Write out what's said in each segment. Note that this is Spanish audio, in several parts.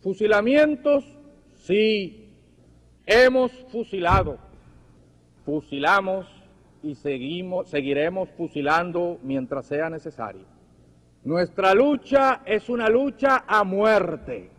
Fusilamientos, sí, hemos fusilado, fusilamos y seguiremos fusilando mientras sea necesario. Nuestra lucha es una lucha a muerte.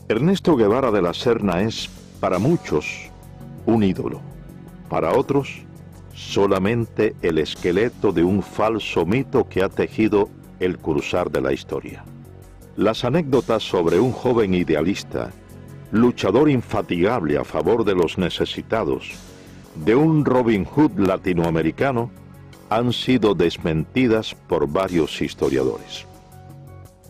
Ernesto Guevara de la Serna es, para muchos, un ídolo. Para otros, solamente el esqueleto de un falso mito que ha tejido el cruzar de la historia. Las anécdotas sobre un joven idealista, luchador infatigable a favor de los necesitados, de un Robin Hood latinoamericano, han sido desmentidas por varios historiadores.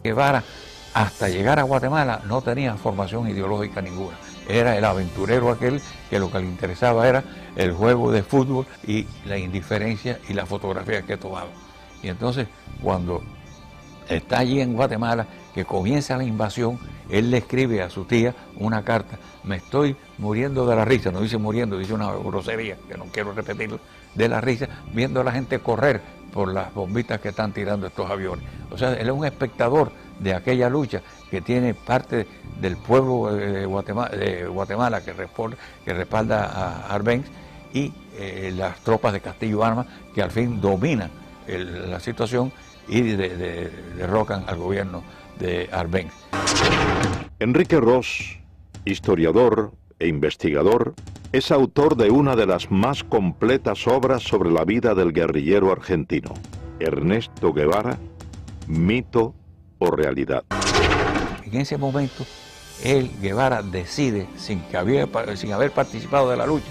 Guevara, hasta llegar a Guatemala, no tenía formación ideológica ninguna. Era el aventurero aquel que lo que le interesaba era el juego de fútbol y la indiferencia y la fotografía que tomaba. Y entonces, cuando está allí en Guatemala, que comienza la invasión, él le escribe a su tía una carta: me estoy muriendo de la risa, no dice muriendo, dice una grosería, que no quiero repetirlo, de la risa, viendo a la gente correr por las bombitas que están tirando estos aviones. O sea, él es un espectador de aquella lucha que tiene parte del pueblo de Guatemala que respalda a Arbenz y las tropas de Castillo Armas que al fin dominan la situación y derrocan al gobierno de Arbenz. Enrique Ros, historiador e investigador, es autor de una de las más completas obras sobre la vida del guerrillero argentino, Ernesto Guevara, mito o realidad. En ese momento, Guevara decide, sin haber participado de la lucha,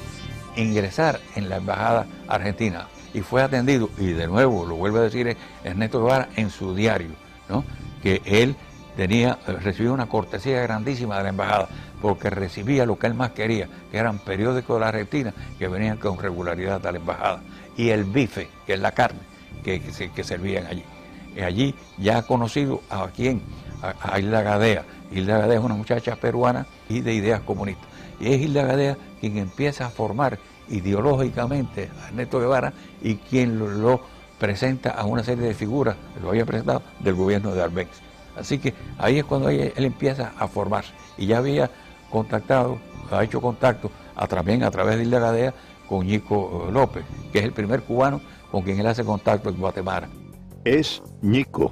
ingresar en la embajada argentina. Y fue atendido, y de nuevo lo vuelve a decir Ernesto Guevara en su diario, ¿no?, que él recibió una cortesía grandísima de la embajada, porque recibía lo que él más quería, que eran periódicos de la Argentina que venían con regularidad a la embajada, y el bife, que es la carne que servían allí. Allí ya ha conocido a Hilda Gadea. Hilda Gadea es una muchacha peruana y de ideas comunistas. Y es Hilda Gadea quien empieza a formar ideológicamente a Ernesto Guevara y quien lo presenta a una serie de figuras, lo había presentado, del gobierno de Arbenz. Así que ahí es cuando él empieza a formarse. Y ya había ha hecho contacto también a través de Hilda Gadea con Ñico López, que es el primer cubano con quien él hace contacto en Guatemala. Es Ñico,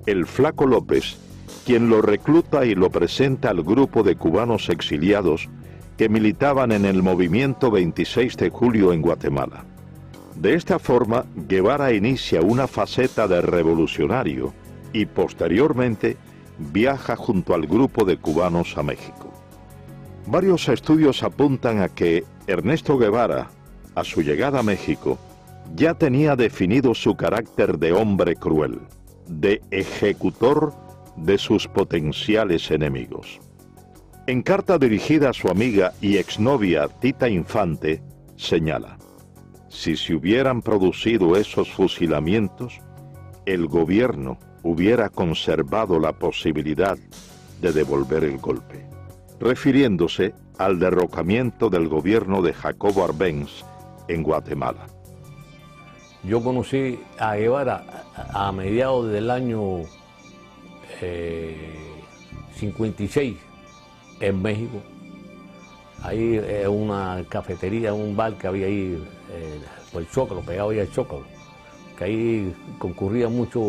el Flaco López, quien lo recluta y lo presenta al grupo de cubanos exiliados que militaban en el movimiento 26 de julio en Guatemala. De esta forma, Guevara inicia una faceta de revolucionario y posteriormente viaja junto al grupo de cubanos a México. Varios estudios apuntan a que Ernesto Guevara, a su llegada a México, ya tenía definido su carácter de hombre cruel, de ejecutor de sus potenciales enemigos. En carta dirigida a su amiga y exnovia Tita Infante, señala: si se hubieran producido esos fusilamientos, el gobierno hubiera conservado la posibilidad de devolver el golpe, refiriéndose al derrocamiento del gobierno de Jacobo Arbenz en Guatemala. Yo conocí a Guevara a mediados del año 56 en México. Ahí una cafetería, un bar que había ahí, por el Zócalo, pegado ahí al Zócalo, que ahí concurría mucho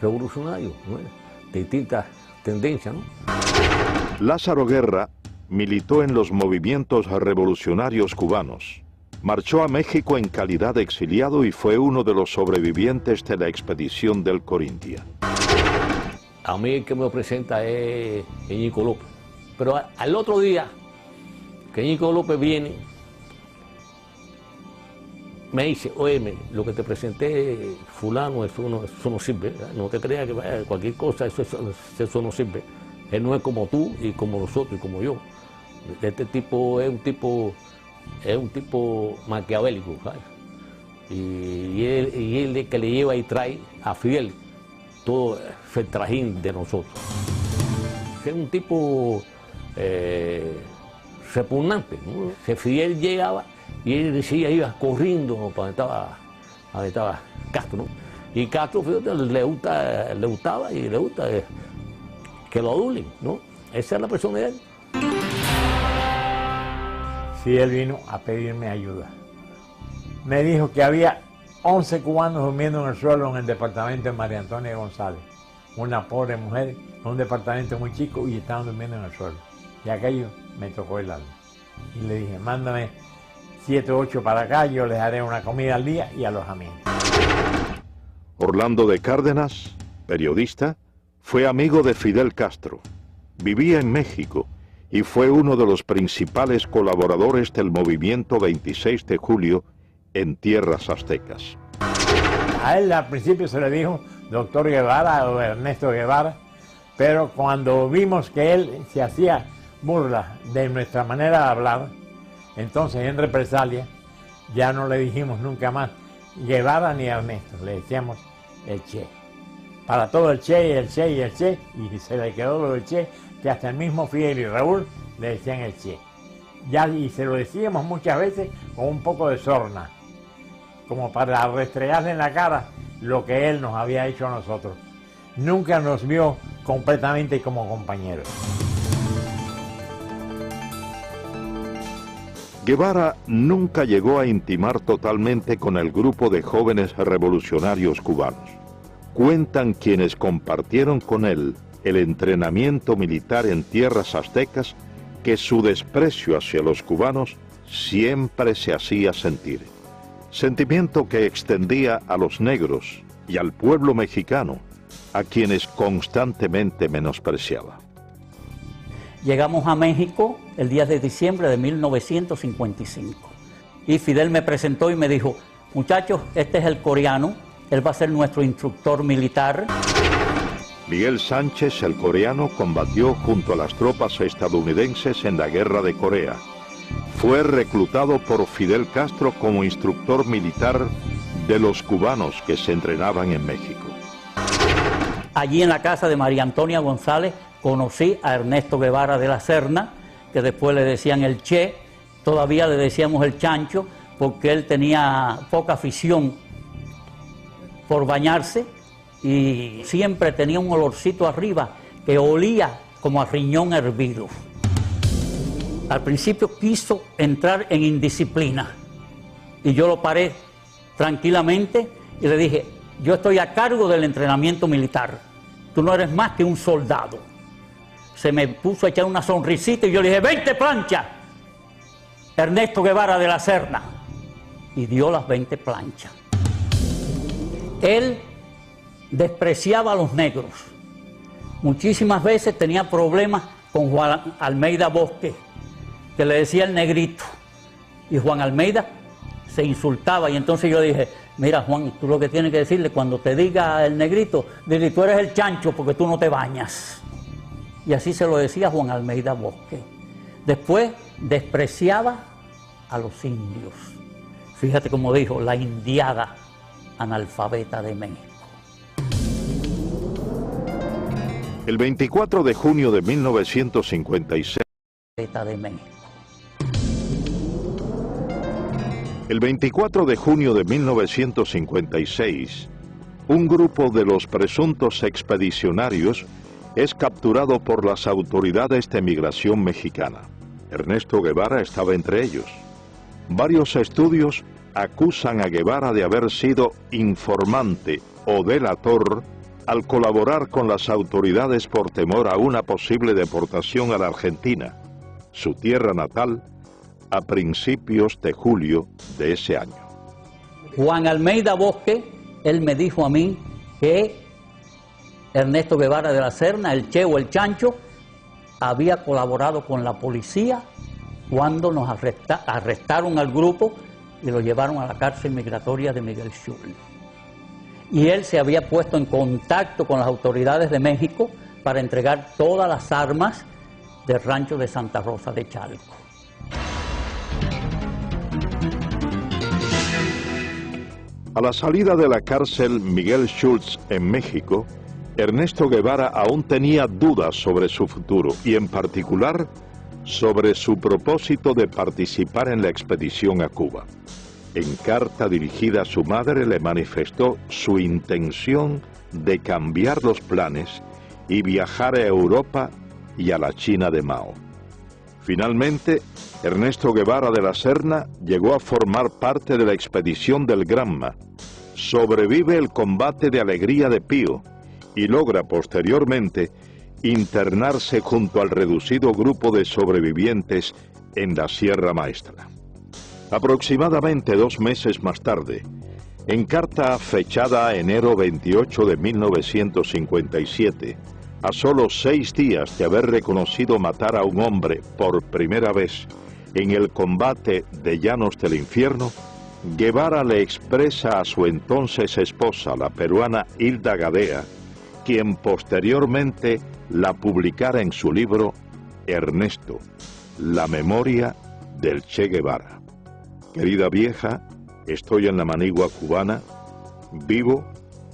revolucionarios, ¿no? De distintas tendencias, ¿no? Lázaro Guerra militó en los movimientos revolucionarios cubanos. Marchó a México en calidad de exiliado y fue uno de los sobrevivientes de la expedición del Corintia. A mí el que me presenta es Ñico López. Pero al otro día que Ñico López viene, me dice, oye, lo que te presenté fulano, eso no sirve, ¿verdad? No te creas que cualquier cosa, eso no sirve. Él no es como tú y como nosotros y como yo. Este tipo es un tipo maquiavélico, ¿sabes? Y él es que le lleva y trae a Fidel todo el trajín de nosotros. Es un tipo repugnante, ¿no? Que Fidel llegaba y él decía, iba corriendo para donde estaba Castro, ¿no? Y Castro, fíjate, le gustaba y le gusta que lo adulen, ¿no? Esa es la persona de él. Sí, él vino a pedirme ayuda. Me dijo que había 11 cubanos durmiendo en el suelo en el departamento de María Antonia González. Una pobre mujer en un departamento muy chico y estaban durmiendo en el suelo. Y aquello me tocó el alma. Y le dije, mándame 7 o 8 para acá, yo les haré una comida al día y alojamiento. Orlando de Cárdenas, periodista, fue amigo de Fidel Castro. Vivía en México y fue uno de los principales colaboradores del movimiento 26 de julio en tierras aztecas. A él al principio se le dijo doctor Guevara o Ernesto Guevara, pero cuando vimos que él se hacía burla de nuestra manera de hablar, entonces en represalia ya no le dijimos nunca más Guevara ni Ernesto, le decíamos el Che. Para todo el Che y el Che y el Che, y se le quedó lo del Che, que hasta el mismo Fidel y Raúl le decían el Che. Ya, y se lo decíamos muchas veces con un poco de sorna, como para restregarle en la cara lo que él nos había hecho a nosotros. Nunca nos vio completamente como compañeros. Guevara nunca llegó a intimar totalmente con el grupo de jóvenes revolucionarios cubanos. Cuentan quienes compartieron con él el entrenamiento militar en tierras aztecas que su desprecio hacia los cubanos siempre se hacía sentir. Sentimiento que extendía a los negros y al pueblo mexicano, a quienes constantemente menospreciaba. Llegamos a México el 10 de diciembre de 1955 y Fidel me presentó y me dijo, muchachos, este es el coreano, él va a ser nuestro instructor militar. Miguel Sánchez, el coreano, combatió junto a las tropas estadounidenses en la Guerra de Corea. Fue reclutado por Fidel Castro como instructor militar de los cubanos que se entrenaban en México. Allí en la casa de María Antonia González conocí a Ernesto Guevara de la Serna, que después le decían el Che, todavía le decíamos el Chancho, porque él tenía poca afición por bañarse y siempre tenía un olorcito arriba que olía como a riñón hervido. Al principio quiso entrar en indisciplina y yo lo paré tranquilamente y le dije, yo estoy a cargo del entrenamiento militar, tú no eres más que un soldado. Se me puso a echar una sonrisita y yo le dije, 20 planchas, Ernesto Guevara de la Serna, y dio las 20 planchas. Él despreciaba a los negros, muchísimas veces tenía problemas con Juan Almeida Bosque, que le decía el negrito, y Juan Almeida se insultaba, y entonces yo dije, mira Juan, tú lo que tienes que decirle cuando te diga el negrito, dile, tú eres el chancho porque tú no te bañas. Y así se lo decía Juan Almeida Bosque. Después despreciaba a los indios. Fíjate cómo dijo, la indiada analfabeta de México. El 24 de junio de 1956, De México. El 24 de junio de 1956, un grupo de los presuntos expedicionarios es capturado por las autoridades de migración mexicana. Ernesto Guevara estaba entre ellos. Varios estudios acusan a Guevara de haber sido informante o delator al colaborar con las autoridades por temor a una posible deportación a la Argentina, su tierra natal, a principios de julio de ese año. Juan Almeida Bosque, él me dijo a mí que Ernesto Guevara de la Serna, el Che o el Chancho, había colaborado con la policía cuando nos arrestaron al grupo y lo llevaron a la cárcel migratoria de Miguel Schultz. Y él se había puesto en contacto con las autoridades de México para entregar todas las armas del rancho de Santa Rosa de Chalco. A la salida de la cárcel Miguel Schultz en México, Ernesto Guevara aún tenía dudas sobre su futuro y en particular sobre su propósito de participar en la expedición a Cuba. En carta dirigida a su madre le manifestó su intención de cambiar los planes y viajar a Europa y a la China de Mao. Finalmente, Ernesto Guevara de la Serna llegó a formar parte de la expedición del Granma, sobrevive el combate de Alegría de Pío y logra posteriormente internarse junto al reducido grupo de sobrevivientes en la Sierra Maestra. Aproximadamente 2 meses más tarde, en carta fechada enero 28 de 1957, a solo 6 días de haber reconocido matar a un hombre por primera vez en el combate de Llanos del Infierno, Guevara le expresa a su entonces esposa, la peruana Hilda Gadea, quien posteriormente la publicara en su libro Ernesto, la memoria del Che Guevara. Querida vieja, estoy en la manigua cubana, vivo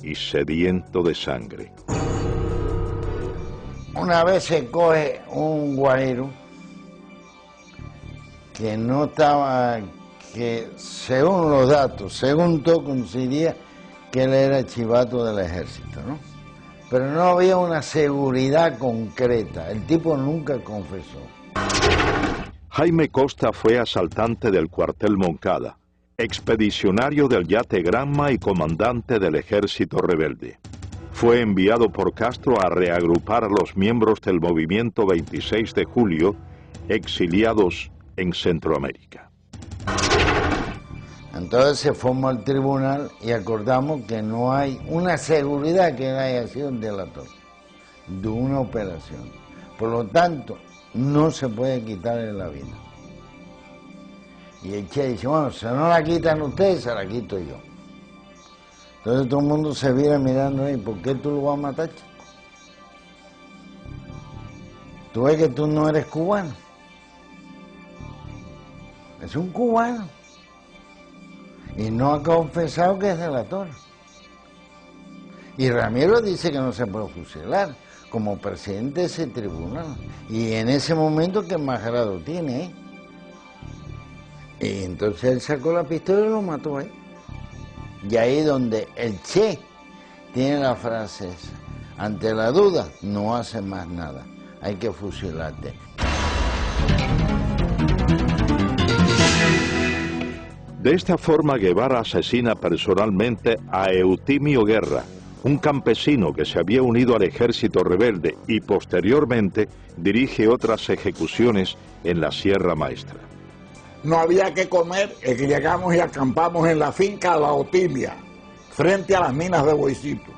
y sediento de sangre. Una vez se coge un guajiro que no estaba, que según los datos, según todo coincidía que él era chivato del ejército, ¿no? Pero no había una seguridad concreta, el tipo nunca confesó. Jaime Costa fue asaltante del cuartel Moncada, expedicionario del yate Granma y comandante del ejército rebelde. Fue enviado por Castro a reagrupar a los miembros del movimiento 26 de julio, exiliados en Centroamérica. Entonces se formó el tribunal y acordamos que no hay una seguridad que él haya sido un delator de una operación. Por lo tanto, no se puede quitarle la vida. Y el Che dice, bueno, si no la quitan ustedes, se la quito yo. Entonces todo el mundo se viene mirando ahí, ¿por qué tú lo vas a matar, chico? ¿Tú ves que tú no eres cubano? Es un cubano. Y no ha confesado que es delator. Y Ramiro dice que no se puede fusilar como presidente de ese tribunal. Y en ese momento, ¿qué más grado tiene, eh? Y entonces él sacó la pistola y lo mató ahí. Y ahí donde el Che tiene la frase esa, ante la duda no hace más nada, hay que fusilarte. De esta forma Guevara asesina personalmente a Eutimio Guerra, un campesino que se había unido al ejército rebelde y posteriormente dirige otras ejecuciones en la Sierra Maestra. No había que comer, es que llegamos y acampamos en la finca La Otilia, frente a las minas de Boicito.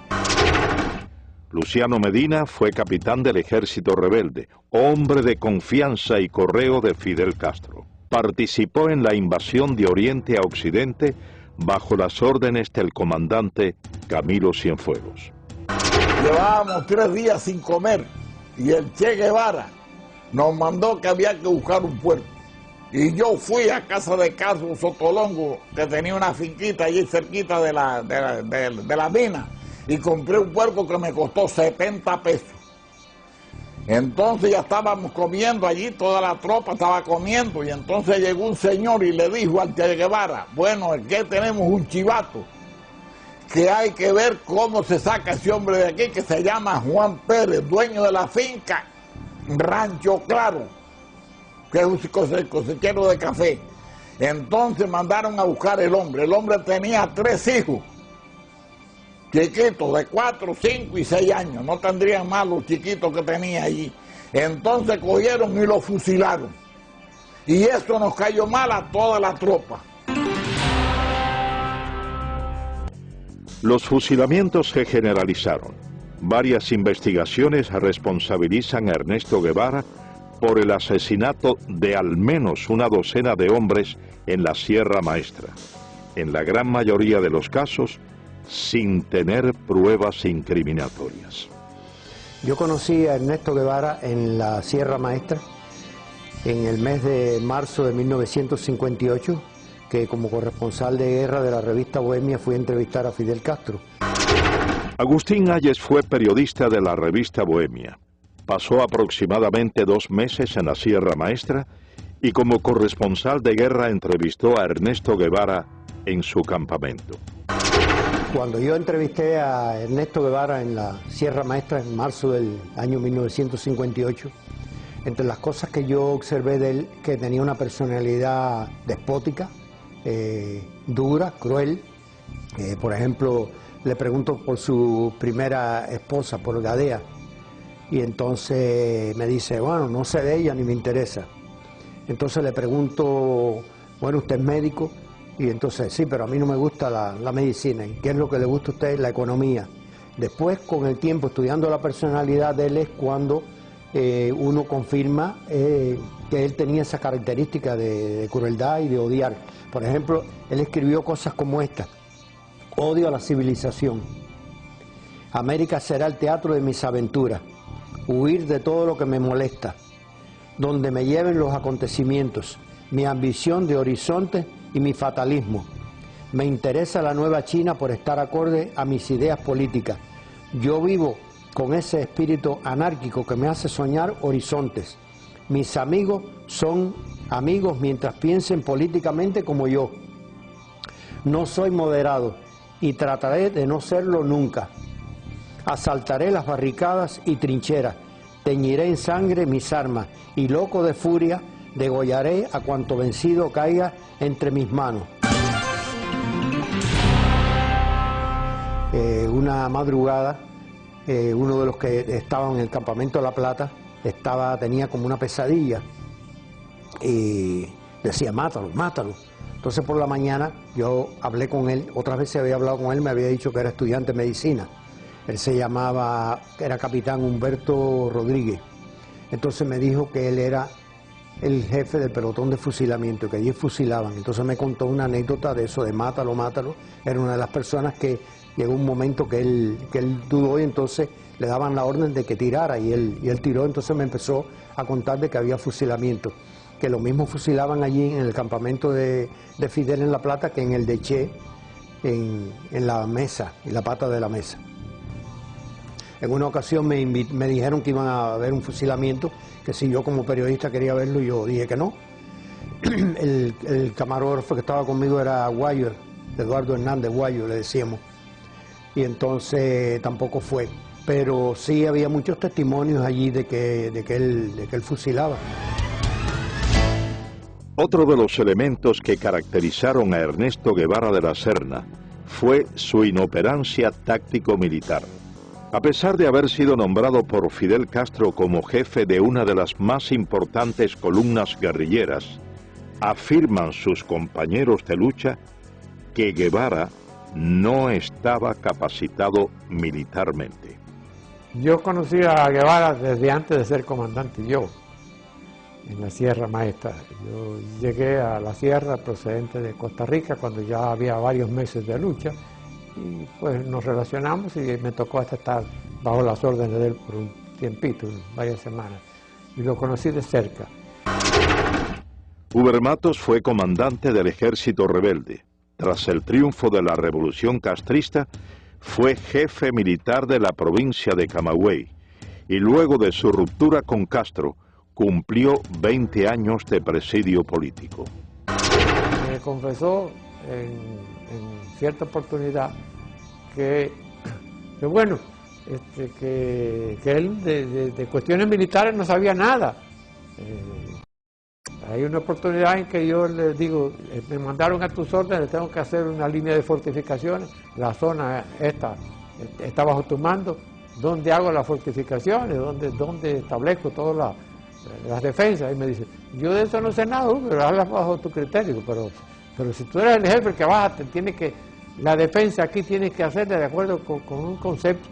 Luciano Medina fue capitán del ejército rebelde, hombre de confianza y correo de Fidel Castro. Participó en la invasión de Oriente a Occidente bajo las órdenes del comandante Camilo Cienfuegos. Llevábamos 3 días sin comer y el Che Guevara nos mandó que había que buscar un puerco. Y yo fui a casa de Carlos Sotolongo, que tenía una finquita allí cerquita de la mina, y compré un puerco que me costó 70 pesos. Entonces ya estábamos comiendo allí, toda la tropa estaba comiendo, y entonces llegó un señor y le dijo al Che Guevara, bueno, es que tenemos un chivato que hay que ver cómo se saca ese hombre de aquí, que se llama Juan Pérez, dueño de la finca Rancho Claro, que es un cosechero de café. Entonces mandaron a buscar el hombre tenía 3 hijos, chiquitos de 4, 5 y 6 años, no tendrían más los chiquitos que tenía allí. Entonces cogieron y lo fusilaron. Y eso nos cayó mal a toda la tropa. Los fusilamientos se generalizaron. Varias investigaciones responsabilizan a Ernesto Guevara por el asesinato de al menos una docena de hombres en la Sierra Maestra, en la gran mayoría de los casos sin tener pruebas incriminatorias. Yo conocí a Ernesto Guevara en la Sierra Maestra en el mes de marzo de 1958, que como corresponsal de guerra de la revista Bohemia fui a entrevistar a Fidel Castro. Agustín Hayes fue periodista de la revista Bohemia. Pasó aproximadamente 2 meses en la Sierra Maestra y como corresponsal de guerra entrevistó a Ernesto Guevara en su campamento. Cuando yo entrevisté a Ernesto Guevara en la Sierra Maestra en marzo del año 1958, entre las cosas que yo observé de él, que tenía una personalidad despótica, dura, cruel. Por ejemplo, le pregunto por su primera esposa, por Gadea, y entonces me dice, bueno, no sé de ella ni me interesa. Entonces le pregunto, bueno, ¿usted es médico? Y entonces, sí, pero a mí no me gusta la medicina. ¿Y qué es lo que le gusta a usted? La economía. Después, con el tiempo, estudiando la personalidad de él, es cuando uno confirma que él tenía esa característica de crueldad y de odiar. Por ejemplo, él escribió cosas como esta: odio a la civilización. América será el teatro de mis aventuras. Huir de todo lo que me molesta. Donde me lleven los acontecimientos. Mi ambición de horizonte y mi fatalismo. Me interesa la nueva China por estar acorde a mis ideas políticas. Yo vivo con ese espíritu anárquico que me hace soñar horizontes. Mis amigos son amigos mientras piensen políticamente como yo. No soy moderado y trataré de no serlo nunca. Asaltaré las barricadas y trincheras, teñiré en sangre mis armas y loco de furia degollaré a cuanto vencido caiga entre mis manos. Una madrugada, uno de los que estaban en el campamento de La Plata tenía como una pesadilla y decía, mátalo, mátalo. Entonces por la mañana yo hablé con él, otras veces había hablado con él, me había dicho que era estudiante de medicina. Él se llamaba, era capitán Humberto Rodríguez. Entonces me dijo que él era el jefe del pelotón de fusilamiento, que allí fusilaban. Entonces me contó una anécdota de eso, de mátalo, mátalo. Era una de las personas que llegó un momento que él dudó y entonces le daban la orden de que tirara y él tiró. Entonces me empezó a contar de que había fusilamiento, que lo mismo fusilaban allí en el campamento de Fidel en La Plata que en el de Che, en la mesa, en la pata de la mesa. En una ocasión me dijeron que iban a haber un fusilamiento, que si yo como periodista quería verlo, yo dije que no. El camarógrafo que estaba conmigo era Guayo, Eduardo Hernández Guayo, le decíamos. Y entonces tampoco fue. Pero sí había muchos testimonios allí de que él fusilaba. Otro de los elementos que caracterizaron a Ernesto Guevara de la Serna fue su inoperancia táctico-militar. A pesar de haber sido nombrado por Fidel Castro como jefe de una de las más importantes columnas guerrilleras, afirman sus compañeros de lucha que Guevara no estaba capacitado militarmente. Yo conocí a Guevara desde antes de ser comandante yo, en la Sierra Maestra. Yo llegué a la Sierra procedente de Costa Rica cuando ya había varios meses de lucha. Y pues nos relacionamos y me tocó hasta estar bajo las órdenes de él por un tiempito, varias semanas, y lo conocí de cerca. Uber Matos fue comandante del ejército rebelde. Tras el triunfo de la revolución castrista, fue jefe militar de la provincia de Camagüey y luego de su ruptura con Castro, cumplió 20 años de presidio político. Me confesó en cierta oportunidad que bueno, que él de cuestiones militares no sabía nada. Hay una oportunidad en que yo le digo, me mandaron a tus órdenes, tengo que hacer una línea de fortificaciones, la zona esta está bajo tu mando, ¿dónde hago las fortificaciones? ¿Dónde establezco todas las defensas? Y me dice, yo de eso no sé nada, pero hablas bajo tu criterio, pero si tú eres el jefe que vas, la defensa aquí tienes que hacerla de acuerdo con un concepto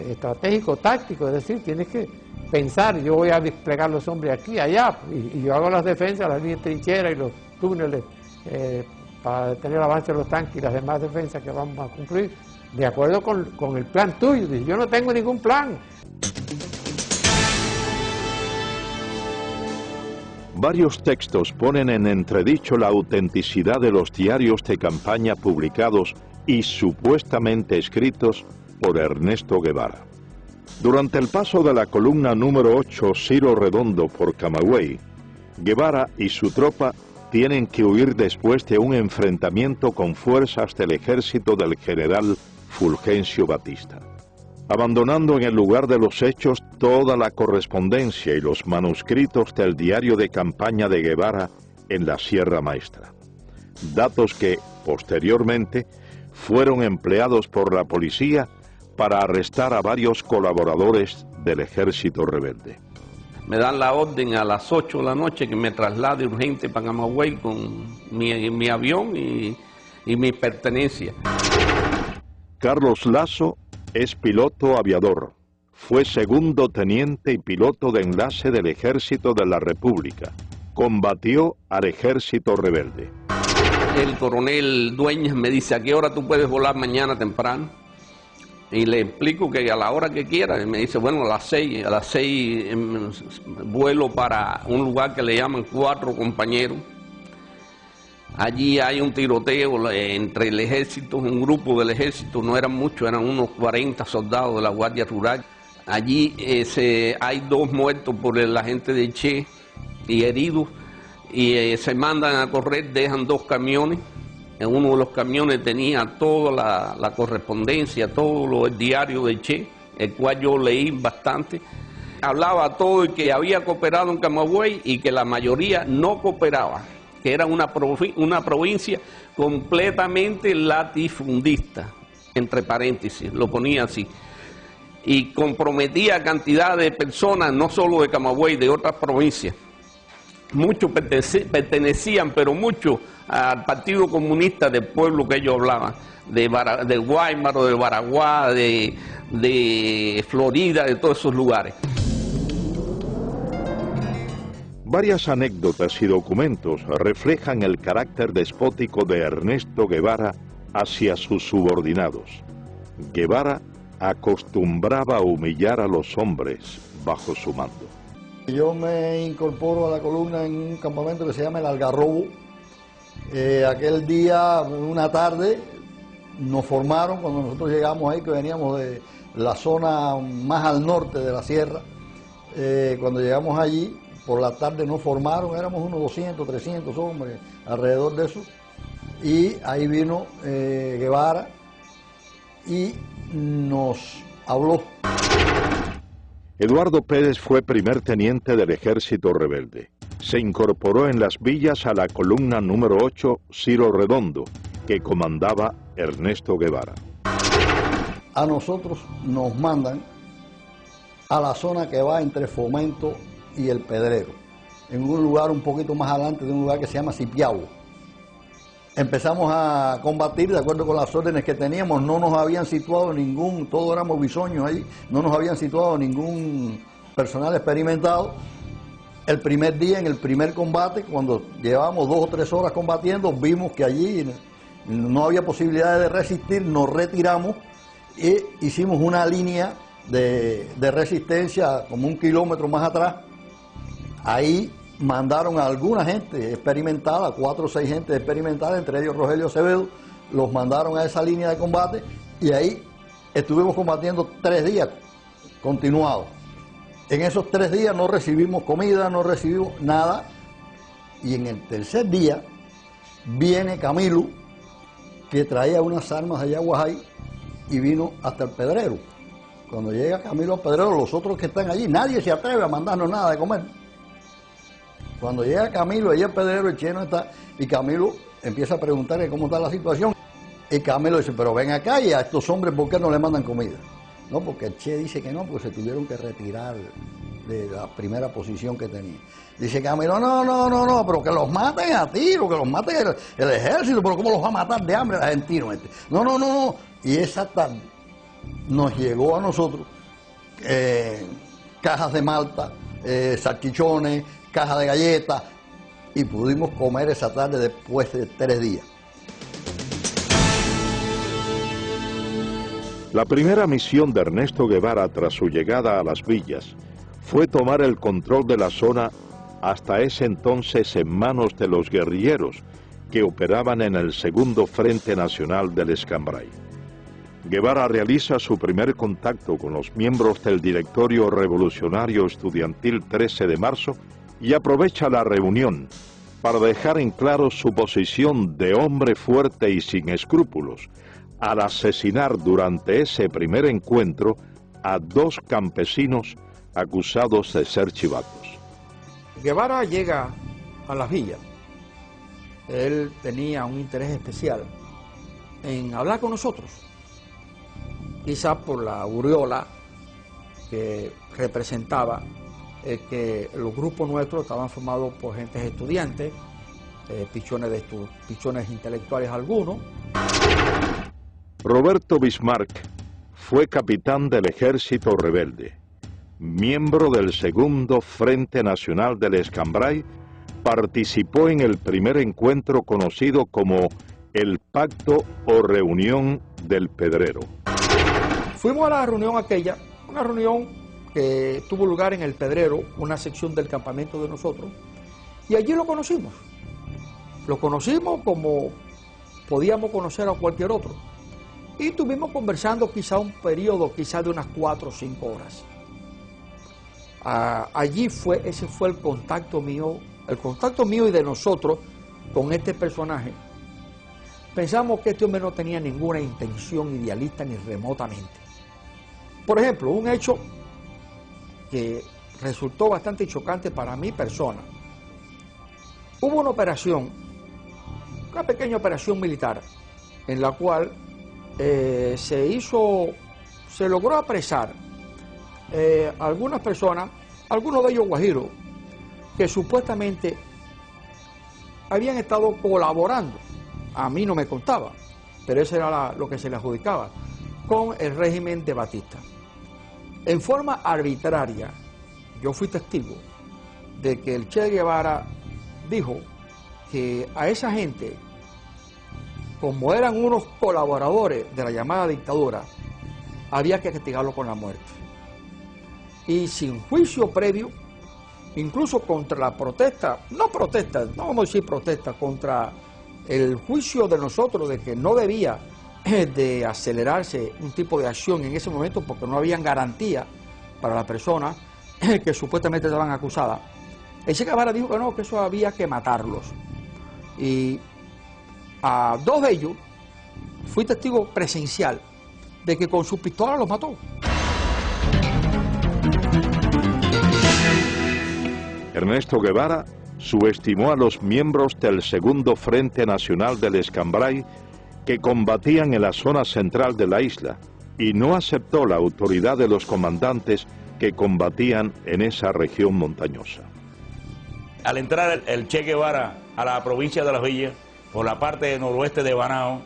estratégico, táctico, es decir, tienes que pensar, yo voy a desplegar los hombres aquí, allá, y yo hago las defensas, las líneas trincheras y los túneles para detener el avance de los tanques y las demás defensas que vamos a cumplir, de acuerdo con el plan tuyo. Dice, yo no tengo ningún plan. Varios textos ponen en entredicho la autenticidad de los diarios de campaña publicados y supuestamente escritos por Ernesto Guevara. Durante el paso de la columna número 8 Ciro Redondo por Camagüey, Guevara y su tropa tienen que huir después de un enfrentamiento con fuerzas del ejército del general Fulgencio Batista, abandonando en el lugar de los hechos toda la correspondencia y los manuscritos del diario de campaña de Guevara en la Sierra Maestra, datos que, posteriormente, fueron empleados por la policía para arrestar a varios colaboradores del ejército rebelde. Me dan la orden a las 8 de la noche que me traslade urgente para Camagüey con mi avión y mis pertenencias. Carlos Lazo es piloto aviador. Fue segundo teniente y piloto de enlace del Ejército de la República. Combatió al ejército rebelde. El coronel Dueñas me dice, ¿a qué hora tú puedes volar mañana temprano? Y le explico que a la hora que quiera. Y me dice, bueno, a las 6 vuelo para un lugar que le llaman Cuatro Compañeros. Allí hay un tiroteo entre el ejército, un grupo del ejército, no eran muchos, eran unos 40 soldados de la Guardia Rural. Allí hay 2 muertos por el agente de Che y heridos, y se mandan a correr, dejan 2 camiones. En uno de los camiones tenía toda la correspondencia, todo el diario de Che, el cual yo leí bastante. Hablaba todo y que había cooperado en Camagüey y que la mayoría no cooperaba, que era una provincia completamente latifundista, entre paréntesis, lo ponía así, y comprometía a cantidad de personas, no solo de Camagüey, de otras provincias. Muchos pertenecían, pero muchos al Partido Comunista del pueblo que ellos hablaban, de Guaymaro, de Baraguá, de Florida, de todos esos lugares. Varias anécdotas y documentos reflejan el carácter despótico de Ernesto Guevara hacia sus subordinados. Guevara acostumbraba a humillar a los hombres bajo su mando. Yo me incorporo a la columna en un campamento que se llama El Algarrobo. Aquel día, una tarde, nos formaron, cuando nosotros llegamos ahí, que veníamos de la zona más al norte de la sierra. Cuando llegamos allí, por la tarde nos formaron, éramos unos 200, 300 hombres, alrededor de eso. Y ahí vino Guevara y nos habló. Eduardo Pérez fue primer teniente del ejército rebelde. Se incorporó en las villas a la columna número 8 Ciro Redondo, que comandaba Ernesto Guevara. A nosotros nos mandan a la zona que va entre Fomento y El Pedrero, en un lugar un poquito más adelante de un lugar que se llama Cipiao. Empezamos a combatir de acuerdo con las órdenes que teníamos, no nos habían situado todos éramos bisoños ahí, no nos habían situado ningún personal experimentado. El primer día, en el primer combate, cuando llevábamos 2 o 3 horas combatiendo, vimos que allí no había posibilidad de resistir, nos retiramos y hicimos una línea de resistencia como 1 kilómetro más atrás. Ahí mandaron a alguna gente experimentada, 4 o 6 gente experimentada, entre ellos Rogelio Acevedo, los mandaron a esa línea de combate y ahí estuvimos combatiendo 3 días continuados. En esos 3 días no recibimos comida, no recibimos nada, y en el tercer día viene Camilo, que traía unas armas de Yaguajay, y vino hasta el Pedrero. Cuando llega Camilo al Pedrero, los otros que están allí, nadie se atreve a mandarnos nada de comer. Cuando llega Camilo, allí el Pedrero, el Che no está, y Camilo empieza a preguntarle cómo está la situación. Y Camilo dice, pero ven acá y a estos hombres, ¿por qué no le mandan comida? No, porque el Che dice que no, porque se tuvieron que retirar de la primera posición que tenía. Dice Camilo, no, pero que los maten a tiro, que los maten el ejército, pero ¿cómo los va a matar de hambre el argentino este? No. Y esa tarde nos llegó a nosotros cajas de malta, salchichones, cajas de galletas, y pudimos comer esa tarde después de 3 días. La primera misión de Ernesto Guevara tras su llegada a las villas fue tomar el control de la zona, hasta ese entonces en manos de los guerrilleros que operaban en el Segundo Frente Nacional del Escambray. Guevara realiza su primer contacto con los miembros del Directorio Revolucionario Estudiantil 13 de marzo y aprovecha la reunión para dejar en claro su posición de hombre fuerte y sin escrúpulos, al asesinar durante ese primer encuentro a 2 campesinos acusados de ser chivatos. Guevara llega a las villas. Él tenía un interés especial en hablar con nosotros, quizás por la aureola que representaba que los grupos nuestros estaban formados por gentes estudiantes, pichones intelectuales algunos. Roberto Bismarck fue capitán del Ejército Rebelde, miembro del Segundo Frente Nacional del Escambray, participó en el primer encuentro conocido como el Pacto o Reunión del Pedrero. Fuimos a la reunión aquella, una reunión que tuvo lugar en el Pedrero, una sección del campamento de nosotros, y allí lo conocimos. Lo conocimos como podíamos conocer a cualquier otro. Y estuvimos conversando quizá un periodo, quizá de unas 4 o 5 horas. Ese fue el contacto mío y de nosotros con este personaje. Pensamos que este hombre no tenía ninguna intención idealista ni remotamente. Por ejemplo, un hecho que resultó bastante chocante para mi persona. Hubo una operación, una pequeña operación militar, en la cual se logró apresar algunas personas, algunos de ellos guajiros, que supuestamente habían estado colaborando, a mí no me contaba, pero eso era lo que se le adjudicaba, con el régimen de Batista. En forma arbitraria, yo fui testigo de que el Che Guevara dijo que a esa gente, como eran unos colaboradores de la llamada dictadura, había que castigarlo con la muerte. Y sin juicio previo, incluso contra la protesta, no vamos a decir protesta, contra el juicio de nosotros de que no debía de acelerarse un tipo de acción en ese momento porque no habían garantía para las personas que supuestamente estaban acusadas. El Che Guevara dijo que no, que eso había que matarlos. Y a 2 de ellos fui testigo presencial de que con su pistola los mató. Ernesto Guevara subestimó a los miembros del Segundo Frente Nacional del Escambray que combatían en la zona central de la isla y no aceptó la autoridad de los comandantes que combatían en esa región montañosa. Al entrar el Che Guevara a la provincia de Las Villas, por la parte noroeste de Banao,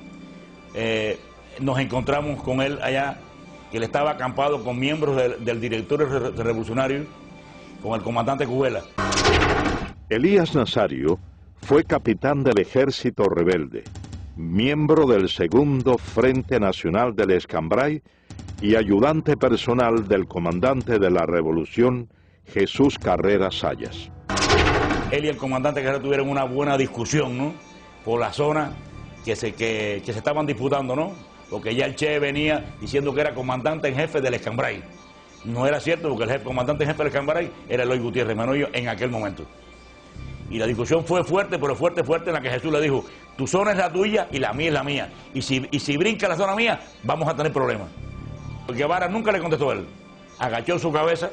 nos encontramos con él allá, que él estaba acampado con miembros del directorio revolucionario, con el comandante Cubela. Elías Nazario fue capitán del Ejército Rebelde, miembro del Segundo Frente Nacional del Escambray y ayudante personal del comandante de la Revolución, Jesús Carrera Sayas. Él y el comandante Carrera tuvieron una buena discusión, ¿no?, por la zona que se estaban disputando, ¿no?, porque ya el Che venía diciendo que era comandante en jefe del Escambray. No era cierto, porque el comandante en jefe del Escambray era Eloy Gutiérrez Manoyo en aquel momento. Y la discusión fue fuerte, pero fuerte, en la que Jesús le dijo, tu zona es la tuya y la mía es la mía. Y si brinca la zona mía, vamos a tener problemas. Guevara nunca le contestó a él. Agachó su cabeza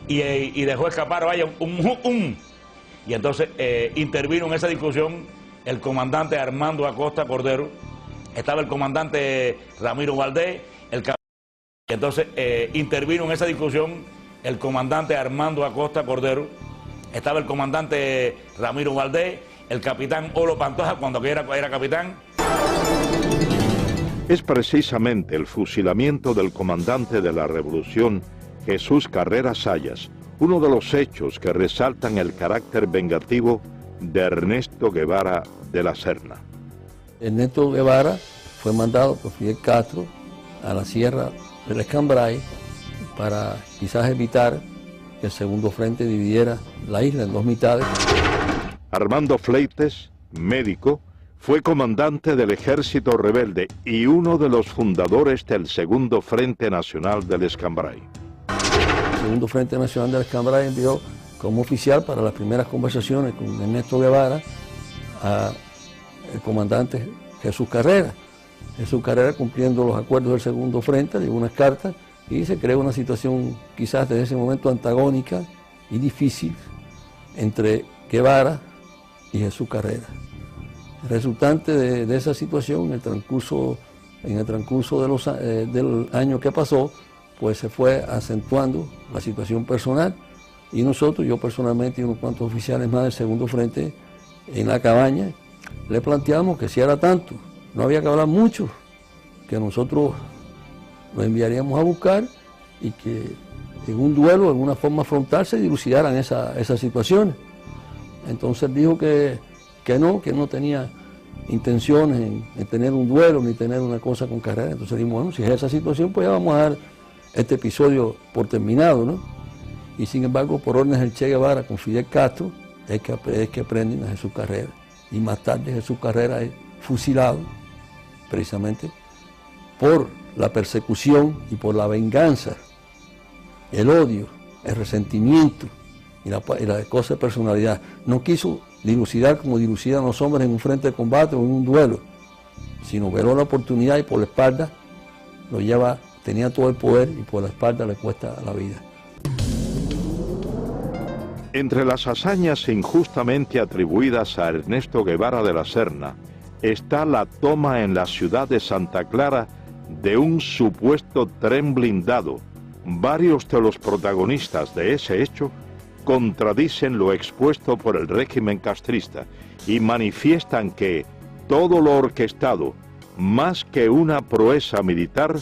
y dejó escapar, vaya, Y entonces intervino en esa discusión el comandante Armando Acosta Cordero, estaba el comandante Ramiro Valdés, entonces intervino en esa discusión el comandante Armando Acosta Cordero, estaba el comandante Ramiro Valdés, el capitán Olo Pantoja, cuando era capitán. Es precisamente el fusilamiento del comandante de la Revolución, Jesús Carrera Sayas, uno de los hechos que resaltan el carácter vengativo de Ernesto Guevara de la Serna. Ernesto Guevara fue mandado por Fidel Castro a la Sierra del Escambray para quizás evitar que el segundo frente dividiera la isla en dos mitades. Armando Fleites, médico, fue comandante del Ejército Rebelde y uno de los fundadores del Segundo Frente Nacional del Escambray. El Segundo Frente Nacional del Escambray envió como oficial para las primeras conversaciones con Ernesto Guevara al comandante Jesús Carrera. Jesús Carrera, cumpliendo los acuerdos del Segundo Frente, dio unas cartas y se creó una situación quizás desde ese momento antagónica y difícil entre Guevara y Jesús Carrera. Resultante de esa situación, en el transcurso del año que pasó, pues se fue acentuando la situación personal y nosotros, yo personalmente y unos cuantos oficiales más del Segundo Frente, en la cabaña, le planteamos que si era tanto, no había que hablar mucho, que nosotros lo enviaríamos a buscar y que en un duelo, de alguna forma frontal, se dilucidaran esas situaciones. Entonces dijo que no tenía intenciones en tener un duelo ni tener una cosa con Carrera. Entonces dijimos, bueno, si es esa situación, pues ya vamos a dar este episodio por terminado, ¿no? Y sin embargo, por órdenes del Che Guevara con Fidel Castro, es que prenden a Jesús Carrera. Y más tarde Jesús Carrera es fusilado, precisamente, por la persecución y por la venganza, el odio, el resentimiento y la cosa de personalidad. No quiso dilucidar como dilucidan los hombres en un frente de combate o en un duelo, sino veló la oportunidad y por la espalda lo lleva, tenía todo el poder y por la espalda le cuesta la vida. Entre las hazañas injustamente atribuidas a Ernesto Guevara de la Serna está la toma en la ciudad de Santa Clara de un supuesto tren blindado. Varios de los protagonistas de ese hecho contradicen lo expuesto por el régimen castrista y manifiestan que todo lo orquestado, más que una proeza militar,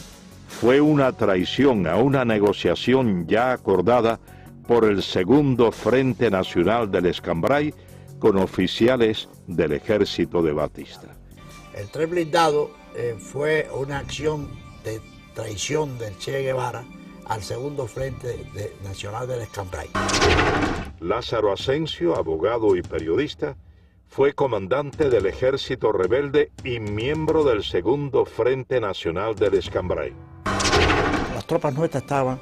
fue una traición a una negociación ya acordada por el Segundo Frente Nacional del Escambray con oficiales del ejército de Batista. El tren blindado fue una acción de traición del Che Guevara al Segundo Frente Nacional del Escambray. Lázaro Asensio, abogado y periodista, fue comandante del ejército rebelde y miembro del Segundo Frente Nacional del Escambray. Las tropas nuestras estaban